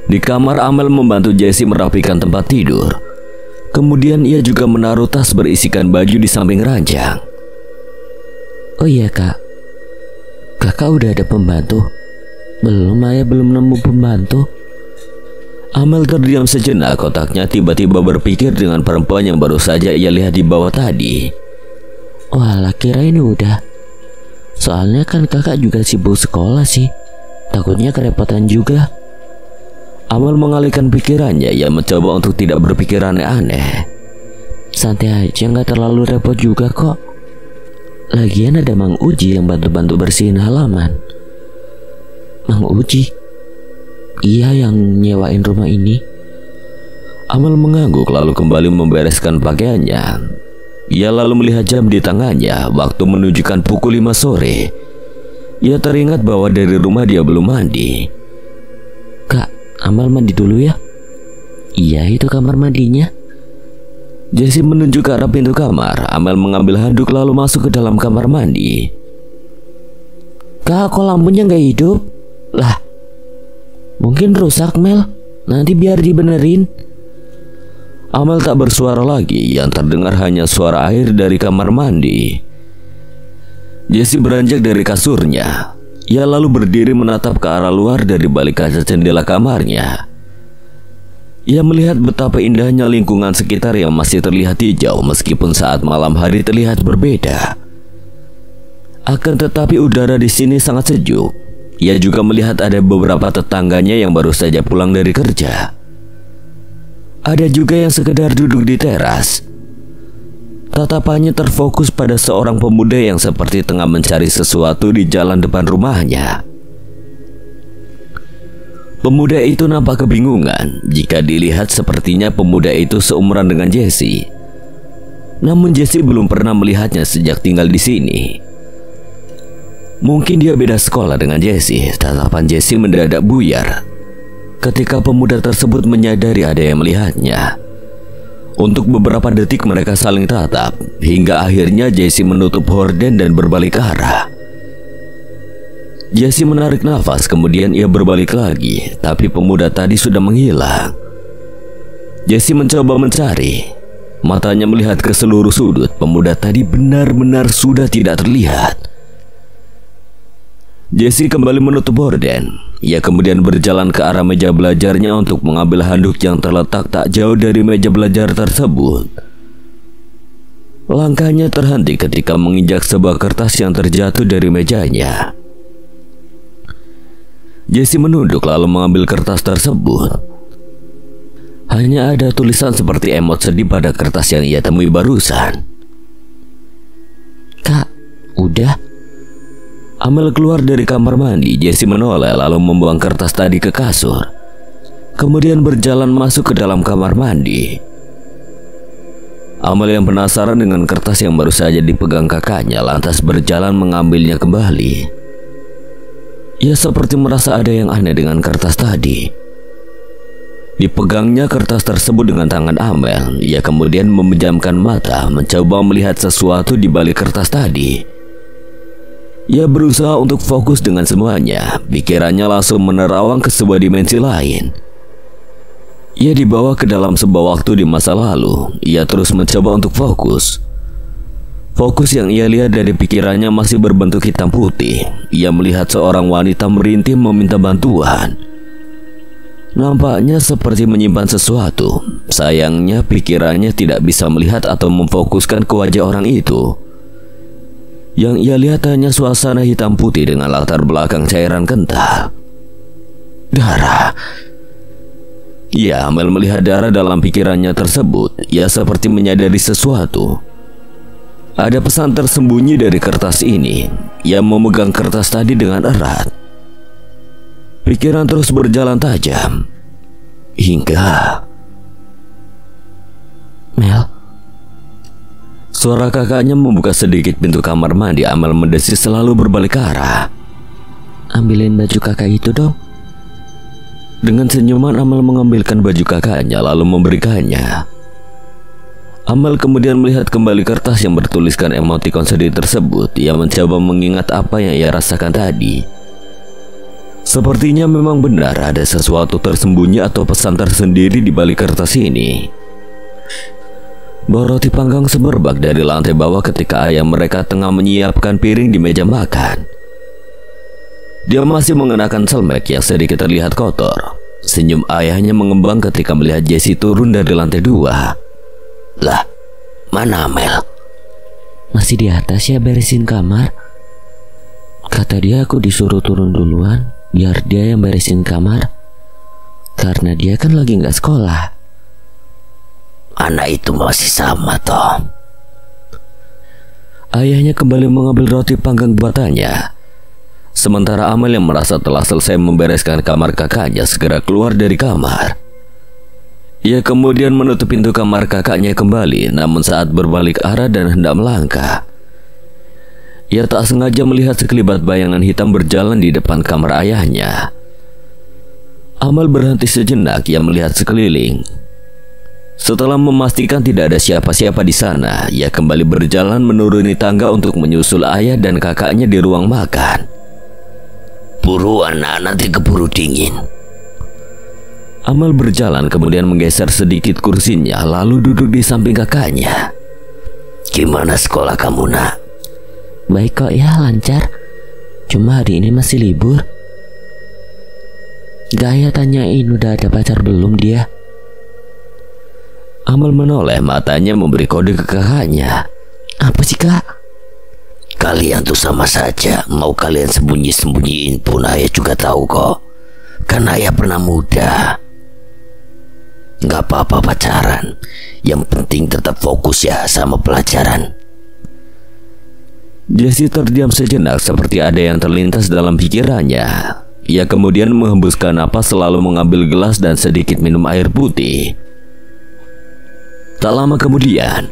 Di kamar, Amel membantu Jessie merapikan tempat tidur. Kemudian ia juga menaruh tas berisikan baju di samping ranjang. Oh iya kak, kakak udah ada pembantu? Belum, ayah belum nemu pembantu. Amel terdiam sejenak, otaknya tiba-tiba berpikir dengan perempuan yang baru saja ia lihat di bawah tadi. Walah, kirain udah. Soalnya kan kakak juga sibuk sekolah sih, takutnya kerepotan juga. Amel mengalihkan pikirannya, ia mencoba untuk tidak berpikir aneh-aneh. Santai aja, nggak terlalu repot juga kok. Lagian ada Mang Uji yang bantu-bantu bersihin halaman. Mang Uji? Iya, yang nyewain rumah ini. Amel mengangguk lalu kembali membereskan pakaiannya. Ia lalu melihat jam di tangannya. Waktu menunjukkan pukul 5 sore. Ia teringat bahwa dari rumah dia belum mandi. Kak, Amel mandi dulu ya. Iya, itu kamar mandinya. Jessie menunjuk ke arah pintu kamar. Amel mengambil handuk lalu masuk ke dalam kamar mandi. Kak, kok lampunya nggak hidup? Lah, mungkin rusak Mel. Nanti biar dibenerin. Amel tak bersuara lagi. Yang terdengar hanya suara air dari kamar mandi. Jessie beranjak dari kasurnya. Ia lalu berdiri menatap ke arah luar dari balik kaca jendela kamarnya. Ia melihat betapa indahnya lingkungan sekitar yang masih terlihat hijau meskipun saat malam hari terlihat berbeda. Akan tetapi udara di sini sangat sejuk. Ia juga melihat ada beberapa tetangganya yang baru saja pulang dari kerja. Ada juga yang sekedar duduk di teras. Tatapannya terfokus pada seorang pemuda yang seperti tengah mencari sesuatu di jalan depan rumahnya. Pemuda itu nampak kebingungan. Jika dilihat sepertinya pemuda itu seumuran dengan Jessie. Namun Jessie belum pernah melihatnya sejak tinggal di sini. Mungkin dia beda sekolah dengan Jessie. Tatapan Jessie mendadak buyar ketika pemuda tersebut menyadari ada yang melihatnya. Untuk beberapa detik mereka saling tatap, hingga akhirnya Jessie menutup horden dan berbalik arah. Jessie menarik nafas, kemudian ia berbalik lagi, tapi pemuda tadi sudah menghilang. Jessie mencoba mencari. Matanya melihat ke seluruh sudut. Pemuda tadi benar-benar sudah tidak terlihat. Jessie kembali menutup horden. Ia kemudian berjalan ke arah meja belajarnya untuk mengambil handuk yang terletak tak jauh dari meja belajar tersebut. Langkahnya terhenti ketika menginjak sebuah kertas yang terjatuh dari mejanya. Jessie menunduk lalu mengambil kertas tersebut. Hanya ada tulisan seperti emot sedih pada kertas yang ia temui barusan. Kak, udah? Amel keluar dari kamar mandi. Jessie menoleh lalu membuang kertas tadi ke kasur. Kemudian berjalan masuk ke dalam kamar mandi. Amel yang penasaran dengan kertas yang baru saja dipegang kakaknya lantas berjalan mengambilnya kembali. Ia seperti merasa ada yang aneh dengan kertas tadi. Dipegangnya kertas tersebut dengan tangan Amel. Ia kemudian memejamkan mata mencoba melihat sesuatu di balik kertas tadi. Ia berusaha untuk fokus dengan semuanya. Pikirannya langsung menerawang ke sebuah dimensi lain. Ia dibawa ke dalam sebuah waktu di masa lalu. Ia terus mencoba untuk fokus. Fokus yang ia lihat dari pikirannya masih berbentuk hitam putih. Ia melihat seorang wanita merintih meminta bantuan. Nampaknya seperti menyimpan sesuatu. Sayangnya pikirannya tidak bisa melihat atau memfokuskan ke wajah orang itu. Yang ia lihat hanya suasana hitam putih dengan latar belakang cairan kental. Darah. Ya, Amel melihat darah dalam pikirannya tersebut. Ia seperti menyadari sesuatu. Ada pesan tersembunyi dari kertas ini. Ia memegang kertas tadi dengan erat. Pikiran terus berjalan tajam. Hingga Mel, suara kakaknya membuka sedikit pintu kamar mandi. Amel mendesis selalu berbalik arah. ambilin baju kakak itu dong. Dengan senyuman Amel mengambilkan baju kakaknya lalu memberikannya. Amel kemudian melihat kembali kertas yang bertuliskan emotikon sedih tersebut. Ia mencoba mengingat apa yang ia rasakan tadi. Sepertinya memang benar ada sesuatu tersembunyi atau pesan tersendiri di balik kertas ini. Bawa roti panggang semerbak dari lantai bawah ketika ayah mereka tengah menyiapkan piring di meja makan. Dia masih mengenakan selmek yang sedikit terlihat kotor. Senyum ayahnya mengembang ketika melihat Jessie turun dari lantai 2. Lah, mana Amel? Masih di atas ya, beresin kamar. Kata dia aku disuruh turun duluan biar dia yang beresin kamar, karena dia kan lagi nggak sekolah. Anak itu masih sama toh. Ayahnya kembali mengambil roti panggang buatannya. Sementara Amel yang merasa telah selesai membereskan kamar kakaknya segera keluar dari kamar. Ia kemudian menutup pintu kamar kakaknya kembali, namun saat berbalik arah dan hendak melangkah, ia tak sengaja melihat sekelibat bayangan hitam berjalan di depan kamar ayahnya. Amel berhenti sejenak. Ia melihat sekeliling. Setelah memastikan tidak ada siapa-siapa di sana, ia kembali berjalan menuruni tangga untuk menyusul ayah dan kakaknya di ruang makan. Buruan, nanti keburu dingin. Amel berjalan kemudian menggeser sedikit kursinya lalu duduk di samping kakaknya. Gimana sekolah kamu, nak? Baik kok ya, lancar. Cuma hari ini masih libur. Gaya tanyain udah ada pacar belum dia. Amel menoleh, matanya memberi kode ke kakaknya. Apa sih kak? Kalian tuh sama saja. Mau kalian sembunyi-sembunyiin pun ayah juga tahu kok. Kan ayah pernah muda. Gak apa-apa pacaran. Yang penting tetap fokus ya sama pelajaran. Jessie terdiam sejenak seperti ada yang terlintas dalam pikirannya. Ia kemudian menghembuskan napas selalu mengambil gelas dan sedikit minum air putih. Tak lama kemudian,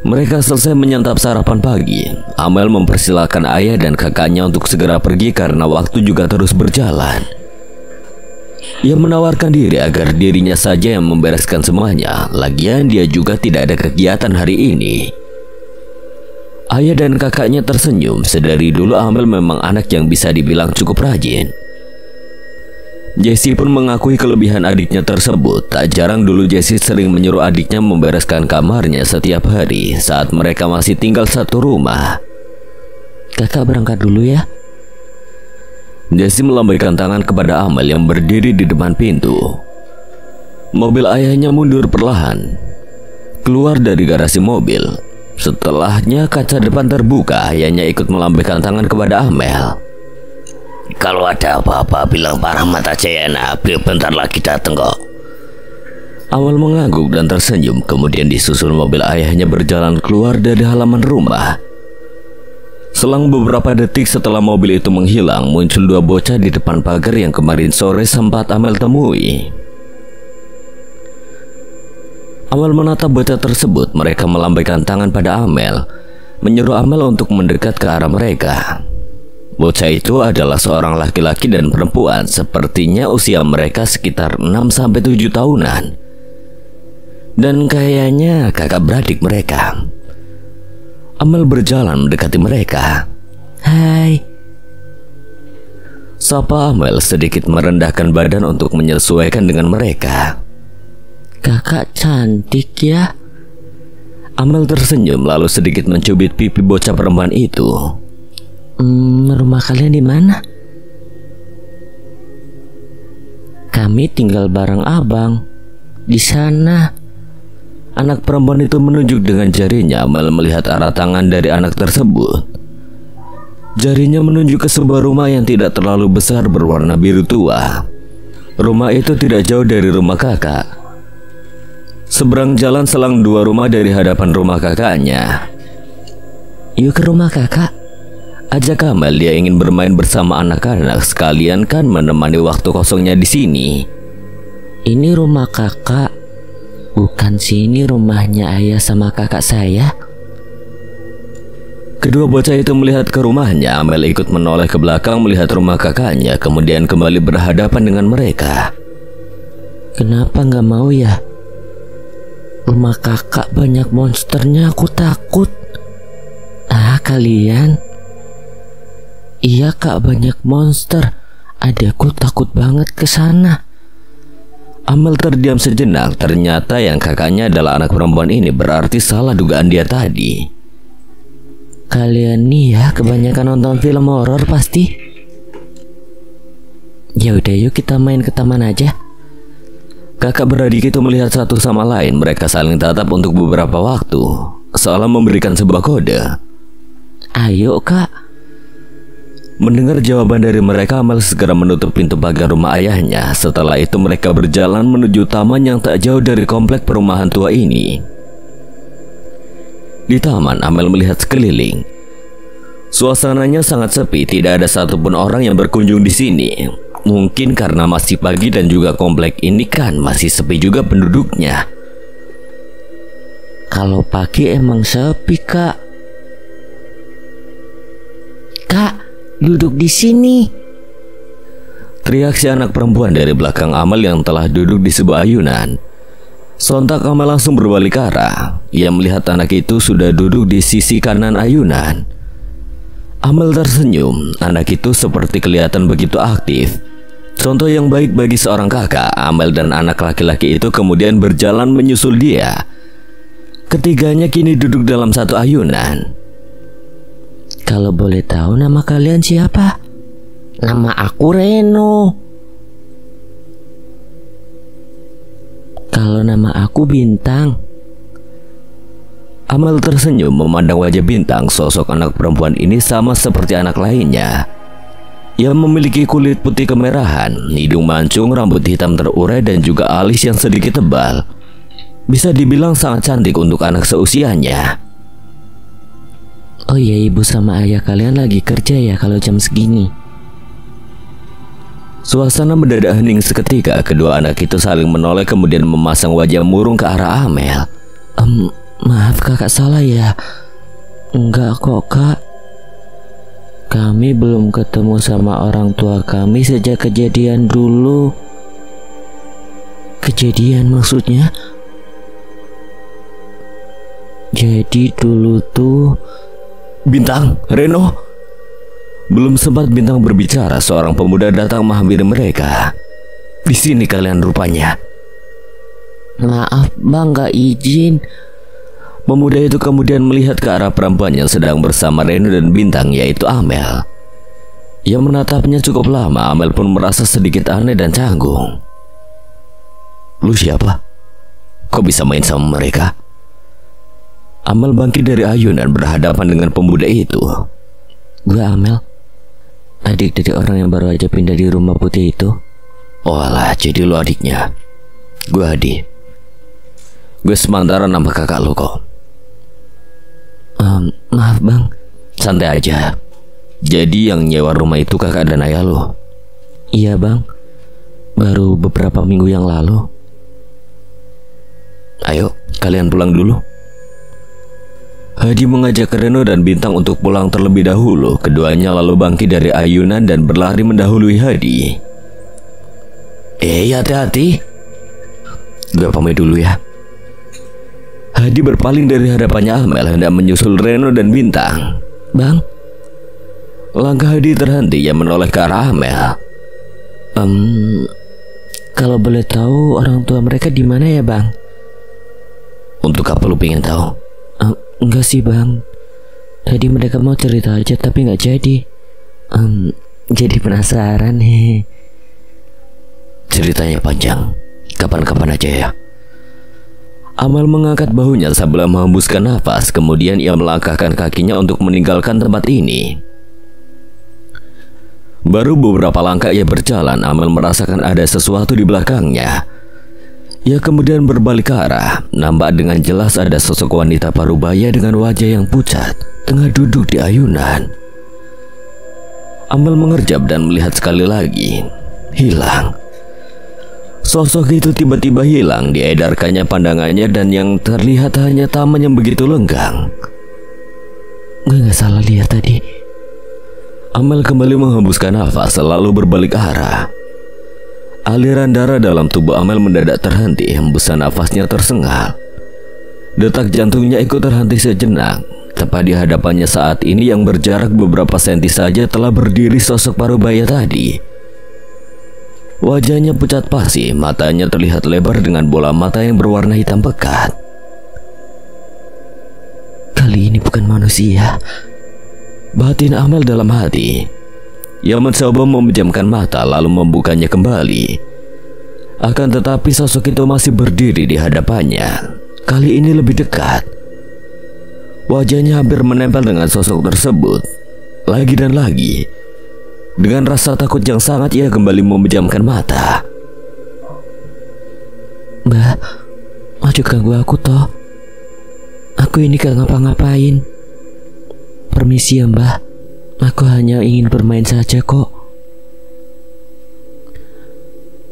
mereka selesai menyantap sarapan pagi. Amel mempersilahkan ayah dan kakaknya untuk segera pergi karena waktu juga terus berjalan. Ia menawarkan diri agar dirinya saja yang membereskan semuanya. Lagian dia juga tidak ada kegiatan hari ini. Ayah dan kakaknya tersenyum. Sedari dulu Amel memang anak yang bisa dibilang cukup rajin. Jessie pun mengakui kelebihan adiknya tersebut. Tak jarang dulu Jessie sering menyuruh adiknya membereskan kamarnya setiap hari saat mereka masih tinggal satu rumah. Kakak berangkat dulu ya. Jessie melambaikan tangan kepada Amel yang berdiri di depan pintu. Mobil ayahnya mundur perlahan keluar dari garasi mobil. Setelahnya kaca depan terbuka. Ayahnya ikut melambaikan tangan kepada Amel. Kalau ada apa-apa bilang Pak Rahmat aja ya nak. Beliau bentar lagi dateng kok. Amel mengangguk dan tersenyum. Kemudian disusul mobil ayahnya berjalan keluar dari halaman rumah. Selang beberapa detik setelah mobil itu menghilang, muncul dua bocah di depan pagar yang kemarin sore sempat Amel temui. Amel menatap bocah tersebut. Mereka melambaikan tangan pada Amel, menyuruh Amel untuk mendekat ke arah mereka. Bocah itu adalah seorang laki-laki dan perempuan. Sepertinya usia mereka sekitar 6-7 tahunan. Dan kayaknya kakak beradik mereka. Amel berjalan mendekati mereka. Hai. Sapa Amel sedikit merendahkan badan untuk menyesuaikan dengan mereka. Kakak cantik ya. Amel tersenyum lalu sedikit mencubit pipi bocah perempuan itu. Rumah kalian di mana? Kami tinggal bareng abang di sana. Anak perempuan itu menunjuk dengan jarinya. Amel melihat arah tangan dari anak tersebut. Jarinya menunjuk ke sebuah rumah yang tidak terlalu besar berwarna biru tua. Rumah itu tidak jauh dari rumah kakak. Seberang jalan selang 2 rumah dari hadapan rumah kakaknya. Yuk ke rumah kakak. Ajak Amel, dia ingin bermain bersama anak-anak sekalian kan menemani waktu kosongnya di sini. Ini rumah kakak. Bukan sini rumahnya ayah sama kakak saya. Kedua bocah itu melihat ke rumahnya. Amel ikut menoleh ke belakang melihat rumah kakaknya, kemudian kembali berhadapan dengan mereka. Kenapa nggak mau ya? Rumah kakak banyak monsternya, aku takut. Ah, kalian? Iya kak, banyak monster. Adekku takut banget ke sana. Amel terdiam sejenak. Ternyata yang kakaknya adalah anak perempuan ini. Berarti salah dugaan dia tadi. Kalian nih ya kebanyakan nonton film horor pasti. Ya udah yuk kita main ke taman aja. Kakak beradik itu melihat satu sama lain. Mereka saling tatap untuk beberapa waktu, seolah memberikan sebuah kode. Ayo kak. Mendengar jawaban dari mereka, Amel segera menutup pintu pagar rumah ayahnya. Setelah itu mereka berjalan menuju taman yang tak jauh dari komplek perumahan tua ini. Di taman, Amel melihat sekeliling. Suasananya sangat sepi, tidak ada satupun orang yang berkunjung di sini. Mungkin karena masih pagi dan juga komplek ini kan masih sepi juga penduduknya. Kalau pagi emang sepi kak. Kak, duduk di sini. Teriak si anak perempuan dari belakang Amel yang telah duduk di sebuah ayunan. Sontak Amel langsung berbalik arah. Ia melihat anak itu sudah duduk di sisi kanan ayunan. Amel tersenyum. Anak itu seperti kelihatan begitu aktif. Contoh yang baik bagi seorang kakak. Amel dan anak laki-laki itu kemudian berjalan menyusul dia. Ketiganya kini duduk dalam satu ayunan. Kalau boleh tahu nama kalian siapa? Nama aku Reno. Kalau nama aku Bintang. Amel tersenyum memandang wajah Bintang. Sosok anak perempuan ini sama seperti anak lainnya. Ia memiliki kulit putih kemerahan, hidung mancung, rambut hitam terurai dan juga alis yang sedikit tebal. Bisa dibilang sangat cantik untuk anak seusianya. Oh iya, ibu sama ayah kalian lagi kerja ya kalau jam segini? Suasana mendadak hening seketika. Kedua anak itu saling menoleh kemudian memasang wajah murung ke arah Amel. Maaf kakak, salah ya? Enggak kok kak. Kami belum ketemu sama orang tua kami sejak kejadian dulu. Kejadian maksudnya? Jadi dulu tuh... Bintang, Reno. Belum sempat Bintang berbicara, seorang pemuda datang menghampiri mereka. Di sini kalian rupanya. Maaf bang, gak izin. Pemuda itu kemudian melihat ke arah perempuan yang sedang bersama Reno dan Bintang, yaitu Amel. Ia menatapnya cukup lama. Amel pun merasa sedikit aneh dan canggung. Lu siapa? Kok bisa main sama mereka? Amel bangkit dari ayunan berhadapan dengan pemuda itu. Gue Amel, adik dari orang yang baru aja pindah di rumah putih itu. Oh alah, jadi lu adiknya. Gue Adi. Gue sementara nama kakak lu kok. Maaf bang. Santai aja. Jadi yang nyewa rumah itu kakak dan ayah lu? Iya bang, baru beberapa minggu yang lalu. Ayo, kalian pulang dulu. Hadi mengajak Reno dan Bintang untuk pulang terlebih dahulu. Keduanya lalu bangkit dari ayunan dan berlari mendahului Hadi. Hati-hati. Gue pamit dulu ya. Hadi berpaling dari hadapannya Amel hendak menyusul Reno dan Bintang. Bang. Langkah Hadi terhenti. Ia menoleh ke arah Amel. Kalau boleh tahu orang tua mereka di mana ya bang? Untuk apa lu pengen tahu? Enggak sih bang. Tadi mereka mau cerita aja tapi nggak jadi. Jadi penasaran nih. Ceritanya panjang. Kapan-kapan aja ya. Amel mengangkat bahunya sambil menghembuskan nafas. Kemudian ia melangkahkan kakinya untuk meninggalkan tempat ini. Baru beberapa langkah ia berjalan, Amel merasakan ada sesuatu di belakangnya. Ia kemudian berbalik ke arah. Nampak dengan jelas ada sosok wanita parubaya dengan wajah yang pucat tengah duduk di ayunan. Amel mengerjap dan melihat sekali lagi. Hilang. Sosok itu tiba-tiba hilang. Diedarkannya pandangannya dan yang terlihat hanya taman yang begitu lenggang. Gue gak salah lihat tadi. Amel kembali menghembuskan nafas lalu berbalik arah. Aliran darah dalam tubuh Amel mendadak terhenti. Hembusan nafasnya tersengal. Detak jantungnya ikut terhenti sejenak. Tepat di hadapannya saat ini yang berjarak beberapa senti saja telah berdiri sosok parubaya tadi. Wajahnya pucat pasi, matanya terlihat lebar dengan bola mata yang berwarna hitam pekat. Kali ini bukan manusia, batin Amel dalam hati. Ia mencoba memejamkan mata lalu membukanya kembali. Akan tetapi sosok itu masih berdiri di hadapannya. Kali ini lebih dekat. Wajahnya hampir menempel dengan sosok tersebut. Lagi dan lagi. Dengan rasa takut yang sangat ia kembali memejamkan mata. Mbak, maju ganggu aku toh. Aku ini gak ngapa-ngapain. Permisi ya mbak, aku hanya ingin bermain saja kok.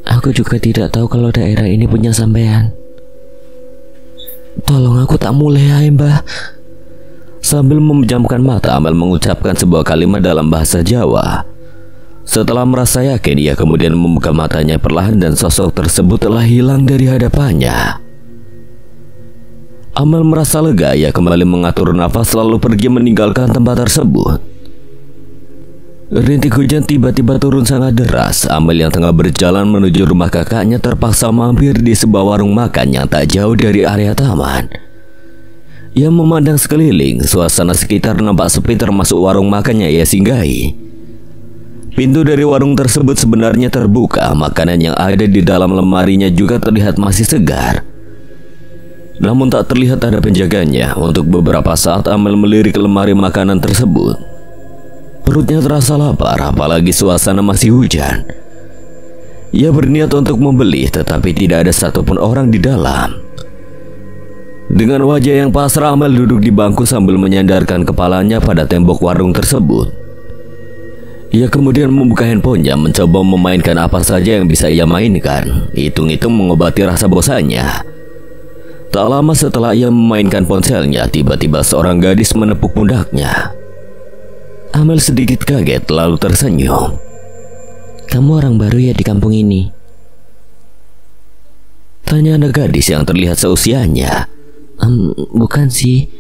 Aku juga tidak tahu kalau daerah ini punya sampean. Tolong aku tak mulai ya mbak. Sambil memejamkan mata, Amel mengucapkan sebuah kalimat dalam bahasa Jawa. Setelah merasa yakin, ia kemudian membuka matanya perlahan dan sosok tersebut telah hilang dari hadapannya. Amel merasa lega, ia kembali mengatur nafas lalu pergi meninggalkan tempat tersebut. Rintik hujan tiba-tiba turun sangat deras. Amel yang tengah berjalan menuju rumah kakaknya terpaksa mampir di sebuah warung makan yang tak jauh dari area taman. Ia memandang sekeliling, suasana sekitar nampak sepi termasuk warung makan yang ia singgahi. Pintu dari warung tersebut sebenarnya terbuka, makanan yang ada di dalam lemarinya juga terlihat masih segar. Namun tak terlihat ada penjaganya. Untuk beberapa saat Amel melirik lemari makanan tersebut. Perutnya terasa lapar, apalagi suasana masih hujan. Ia berniat untuk membeli, tetapi tidak ada satupun orang di dalam. Dengan wajah yang pasrah, Amel duduk di bangku sambil menyandarkan kepalanya pada tembok warung tersebut. Ia kemudian membuka handphonenya, mencoba memainkan apa saja yang bisa ia mainkan. Hitung-hitung mengobati rasa bosannya. Tak lama setelah ia memainkan ponselnya, tiba-tiba seorang gadis menepuk pundaknya. Amel sedikit kaget lalu tersenyum. Kamu orang baru ya di kampung ini? Tanya anak gadis yang terlihat seusianya. Bukan sih,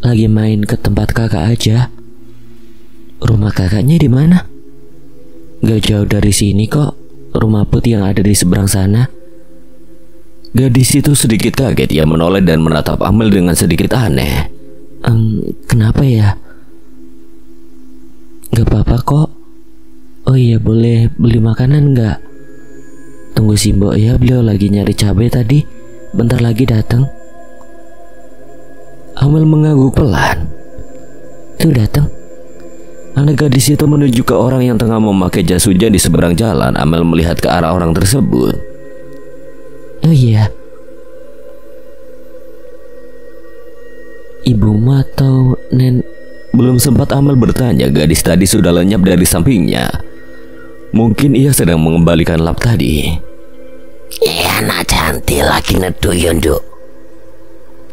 lagi main ke tempat kakak aja. Rumah kakaknya di mana? Gak jauh dari sini kok, rumah putih yang ada di seberang sana. Gadis itu sedikit kaget. Ia menoleh dan menatap Amel dengan sedikit aneh. Kenapa ya? Gak apa-apa kok. Oh iya, boleh beli makanan gak? Tunggu si Mbok ya, beliau lagi nyari cabai tadi. Bentar lagi datang. Amel mengangguk pelan. Tuh datang. Anak gadis itu menuju ke orang yang tengah memakai jas hujan di seberang jalan. Amel melihat ke arah orang tersebut. Oh iya, ibumu atau nen? Belum sempat Amel bertanya, gadis tadi sudah lenyap dari sampingnya. Mungkin ia sedang mengembalikan lap tadi. Ya anak cantik lagi neduyun Duk.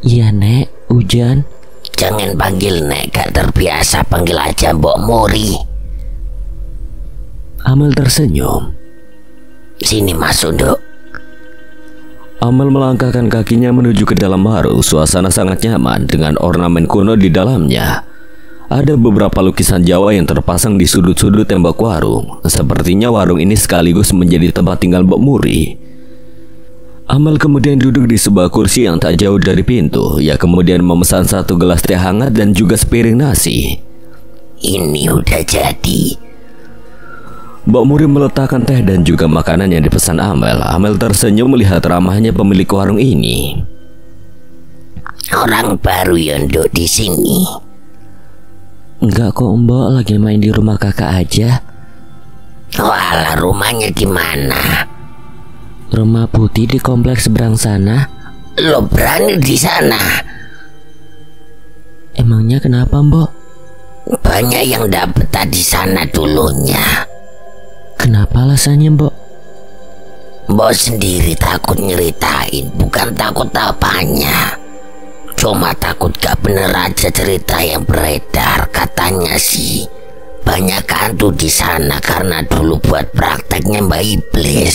Iya nek, hujan. Jangan panggil nek, gak terbiasa, panggil aja Mbok Muri. Amel tersenyum. Sini masuk Duk. Amel melangkahkan kakinya menuju ke dalam warung. Suasana sangat nyaman dengan ornamen kuno di dalamnya. Ada beberapa lukisan Jawa yang terpasang di sudut-sudut tembok warung. Sepertinya warung ini sekaligus menjadi tempat tinggal Mbok Muri. Amel kemudian duduk di sebuah kursi yang tak jauh dari pintu. Ia kemudian memesan 1 gelas teh hangat dan juga sepiring nasi. Ini udah jadi. Mbok Muri meletakkan teh dan juga makanan yang dipesan Amel. Amel tersenyum melihat ramahnya pemilik warung ini. Orang baru yang duduk di sini. Enggak kok Mbok, lagi main di rumah kakak aja. Walah, rumahnya di mana? Rumah Putih di kompleks seberang sana. Lo berani di sana? Emangnya kenapa Mbok? Banyak yang dapet di sana dulunya. Kenapa alasannya Mbok? Mbok sendiri takut nyeritain, bukan takut apanya. Cuma takut gak bener aja cerita yang beredar. Katanya sih banyak hantu di sana karena dulu buat prakteknya Mbak Iblis.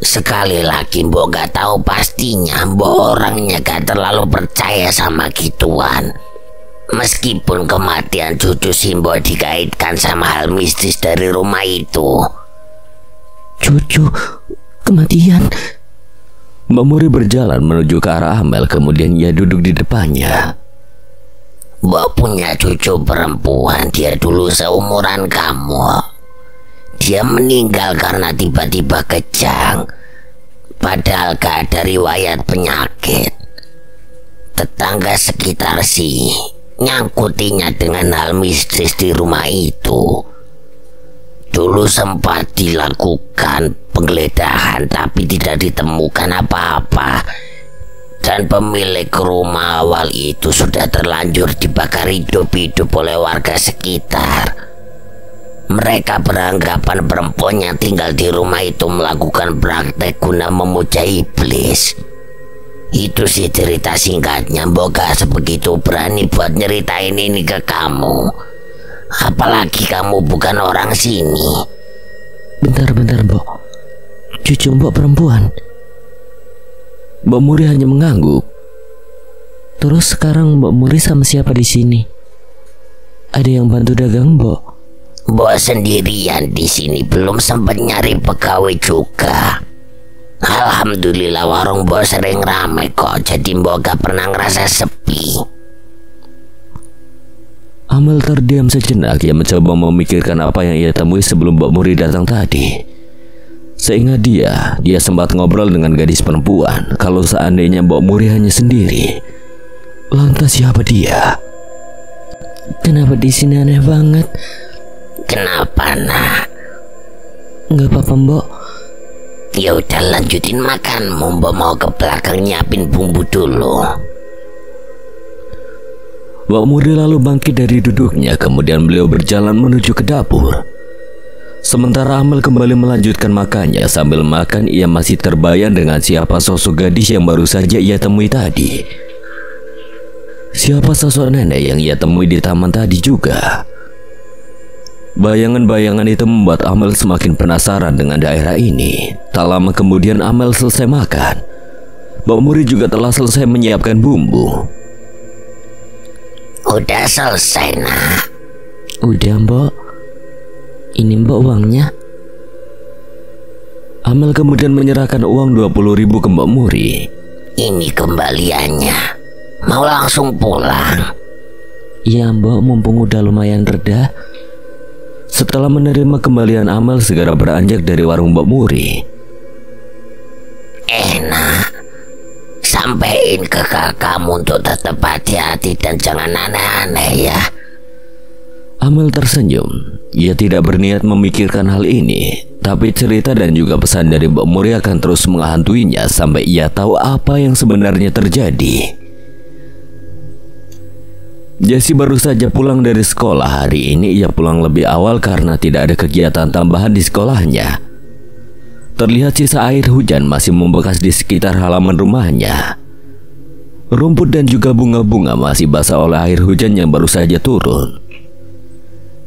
Sekali lagi Mbok gak tahu pastinya. Mbok orangnya gak terlalu percaya sama gituan. Meskipun kematian cucu Simbo dikaitkan sama hal mistis dari rumah itu. Cucu kematian? Mbak Muri berjalan menuju ke arah Amel, kemudian ia duduk di depannya. Mbok punya cucu perempuan, dia dulu seumuran kamu. Dia meninggal karena tiba-tiba kejang, padahal gak ada riwayat penyakit. Tetangga sekitar sih nyangkutinya dengan hal mistis di rumah itu. Dulu sempat dilakukan penggeledahan tapi tidak ditemukan apa-apa. Dan pemilik rumah awal itu sudah terlanjur dibakar hidup-hidup oleh warga sekitar. Mereka beranggapan perempuan yang tinggal di rumah itu melakukan praktek guna memuja iblis. Itu sih cerita singkatnya. Mbok gak sebegitu berani buat nyeritain ini ke kamu. Apalagi kamu bukan orang sini. Bentar Mbok, cucu Mbok perempuan? Mbak Muri hanya mengangguk. Terus sekarang Mbok Muri sama siapa di sini? Ada yang bantu dagang Mbok? Mbok sendirian di sini, belum sempat nyari pegawai juga. Alhamdulillah warung Mbok sering ramai kok, jadi Mbok gak pernah ngerasa sepi. Amel terdiam sejenak. Ia mencoba memikirkan apa yang ia temui sebelum Mbak Muri datang tadi. Seingat dia sempat ngobrol dengan gadis perempuan. Kalau seandainya Mbak Muri hanya sendiri, lantas siapa dia? Kenapa di sini aneh banget? Kenapa nak? Nggak apa-apa Mbok. Ya udah lanjutin makanmu. Mbok mau ke belakang nyiapin bumbu dulu. Mbak Muri lalu bangkit dari duduknya, kemudian beliau berjalan menuju ke dapur. Sementara Amel kembali melanjutkan makannya. Sambil makan ia masih terbayang dengan siapa sosok gadis yang baru saja ia temui tadi. Siapa sosok nenek yang ia temui di taman tadi juga. Bayangan-bayangan itu membuat Amel semakin penasaran dengan daerah ini. Tak lama kemudian Amel selesai makan. Mbak Muri juga telah selesai menyiapkan bumbu. Udah selesai nak? Udah Mbok. Ini Mbok uangnya. Amel kemudian menyerahkan uang 20.000 ke Mbak Muri. Ini kembaliannya. Mau langsung pulang? Iya Mbok, mumpung udah lumayan reda. Setelah menerima kembalian, Amel segera beranjak dari warung Mbak Muri. Nak, sampein ke kakakmu untuk tetap hati-hati dan jangan aneh-aneh ya. Amel tersenyum. Ia tidak berniat memikirkan hal ini, tapi cerita dan juga pesan dari Mbak Muri akan terus menghantuinya sampai ia tahu apa yang sebenarnya terjadi. Jessie baru saja pulang dari sekolah. Hari ini ia pulang lebih awal karena tidak ada kegiatan tambahan di sekolahnya. Terlihat sisa air hujan masih membekas di sekitar halaman rumahnya. Rumput dan juga bunga-bunga masih basah oleh air hujan yang baru saja turun.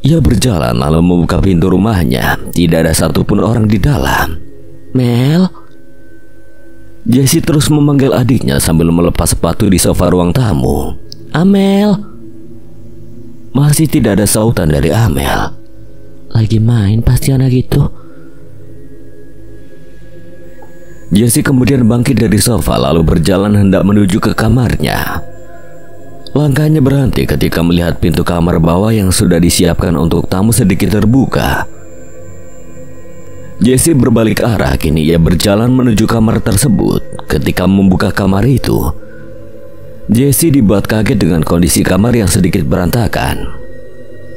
Ia berjalan lalu membuka pintu rumahnya. Tidak ada satupun orang di dalam. Mel? Jessie terus memanggil adiknya sambil melepas sepatu di sofa ruang tamu. Amel? Masih tidak ada sautan dari Amel. Lagi main pasti anak itu. Jessie kemudian bangkit dari sofa lalu berjalan hendak menuju ke kamarnya. Langkahnya berhenti ketika melihat pintu kamar bawah yang sudah disiapkan untuk tamu sedikit terbuka. Jesse berbalik arah. Kini ia berjalan menuju kamar tersebut. Ketika membuka kamar itu, Jesse dibuat kaget dengan kondisi kamar yang sedikit berantakan.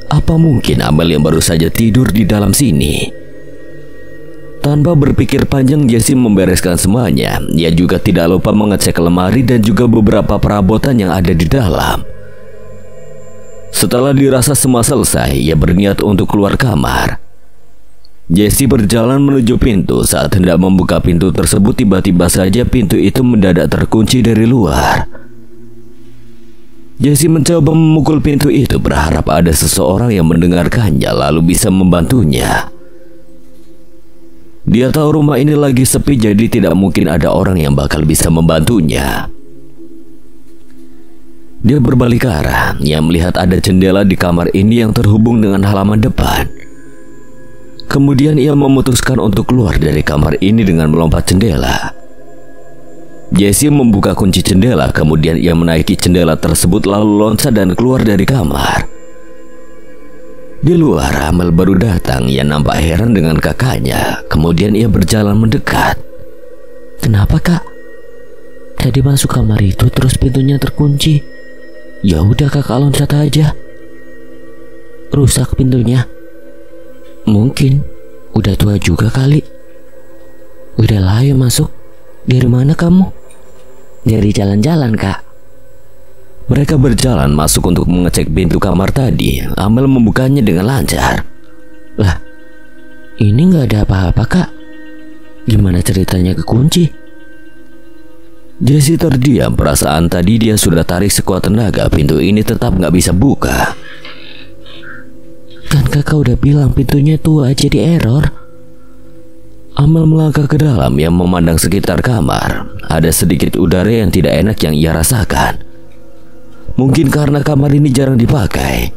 Apa mungkin Amel yang baru saja tidur di dalam sini? Tanpa berpikir panjang, Jesse membereskan semuanya. Ia juga tidak lupa mengecek lemari dan juga beberapa perabotan yang ada di dalam. Setelah dirasa semua selesai, ia berniat untuk keluar kamar. Jesse berjalan menuju pintu. Saat hendak membuka pintu tersebut, tiba-tiba saja pintu itu mendadak terkunci dari luar. Jesse mencoba memukul pintu itu, berharap ada seseorang yang mendengarkannya lalu bisa membantunya. Dia tahu rumah ini lagi sepi, jadi tidak mungkin ada orang yang bakal bisa membantunya. Dia berbalik arah. Ia melihat ada jendela di kamar ini yang terhubung dengan halaman depan. Kemudian ia memutuskan untuk keluar dari kamar ini dengan melompat jendela. Jesse membuka kunci jendela, kemudian ia menaiki jendela tersebut lalu loncat dan keluar dari kamar. Di luar, Amel baru datang. Ia nampak heran dengan kakaknya. Kemudian ia berjalan mendekat. Kenapa, Kak? Tadi masuk kamar itu terus pintunya terkunci. Ya udah, Kakak loncat aja. Rusak pintunya. Mungkin udah tua juga kali. Udahlah, ayo masuk. Dari mana kamu? Dari jalan-jalan, Kak. Mereka berjalan masuk untuk mengecek pintu kamar tadi. Amel membukanya dengan lancar. Lah, ini nggak ada apa-apa, Kak. Gimana ceritanya kekunci? Jesse terdiam. Perasaan tadi dia sudah tarik sekuat tenaga, pintu ini tetap nggak bisa buka. Kan kakak udah bilang pintunya tua jadi error. Amel melangkah ke dalam yang memandang sekitar kamar. Ada sedikit udara yang tidak enak yang ia rasakan. Mungkin karena kamar ini jarang dipakai.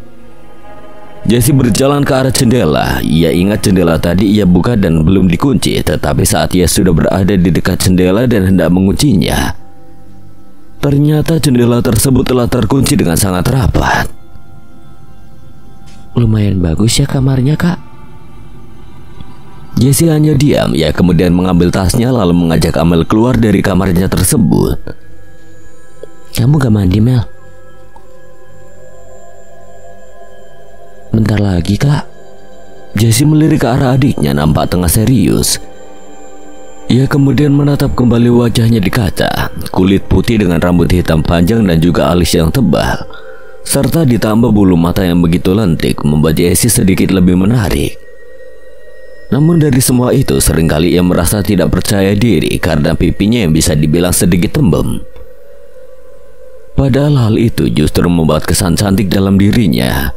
Jesse berjalan ke arah jendela. Ia ingat jendela tadi ia buka dan belum dikunci. Tetapi saat ia sudah berada di dekat jendela dan hendak menguncinya, ternyata jendela tersebut telah terkunci dengan sangat rapat. Lumayan bagus ya kamarnya, Kak. Jesse hanya diam. Ia kemudian mengambil tasnya lalu mengajak Amel keluar dari kamarnya tersebut. Kamu gak mandi, Mel? Bentar lagi, Kak. Jesse melirik ke arah adiknya, nampak tengah serius. Ia kemudian menatap kembali wajahnya di kaca. Kulit putih dengan rambut hitam panjang dan juga alis yang tebal, serta ditambah bulu mata yang begitu lentik, membuat Jesse sedikit lebih menarik. Namun dari semua itu, seringkali ia merasa tidak percaya diri karena pipinya yang bisa dibilang sedikit tembem. Padahal hal itu justru membuat kesan cantik dalam dirinya.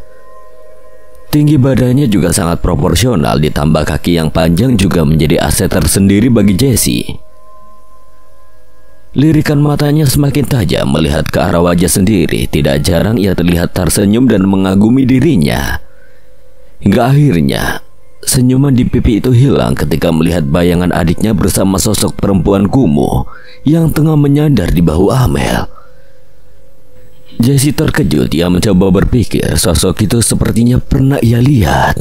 Tinggi badannya juga sangat proporsional, ditambah kaki yang panjang juga menjadi aset tersendiri bagi Jesse. Lirikan matanya semakin tajam melihat ke arah wajah sendiri. Tidak jarang ia terlihat tersenyum dan mengagumi dirinya. Hingga akhirnya senyuman di pipi itu hilang ketika melihat bayangan adiknya bersama sosok perempuan kumuh yang tengah menyandar di bahu Amel. Jesse terkejut. Ia mencoba berpikir sosok itu sepertinya pernah ia lihat.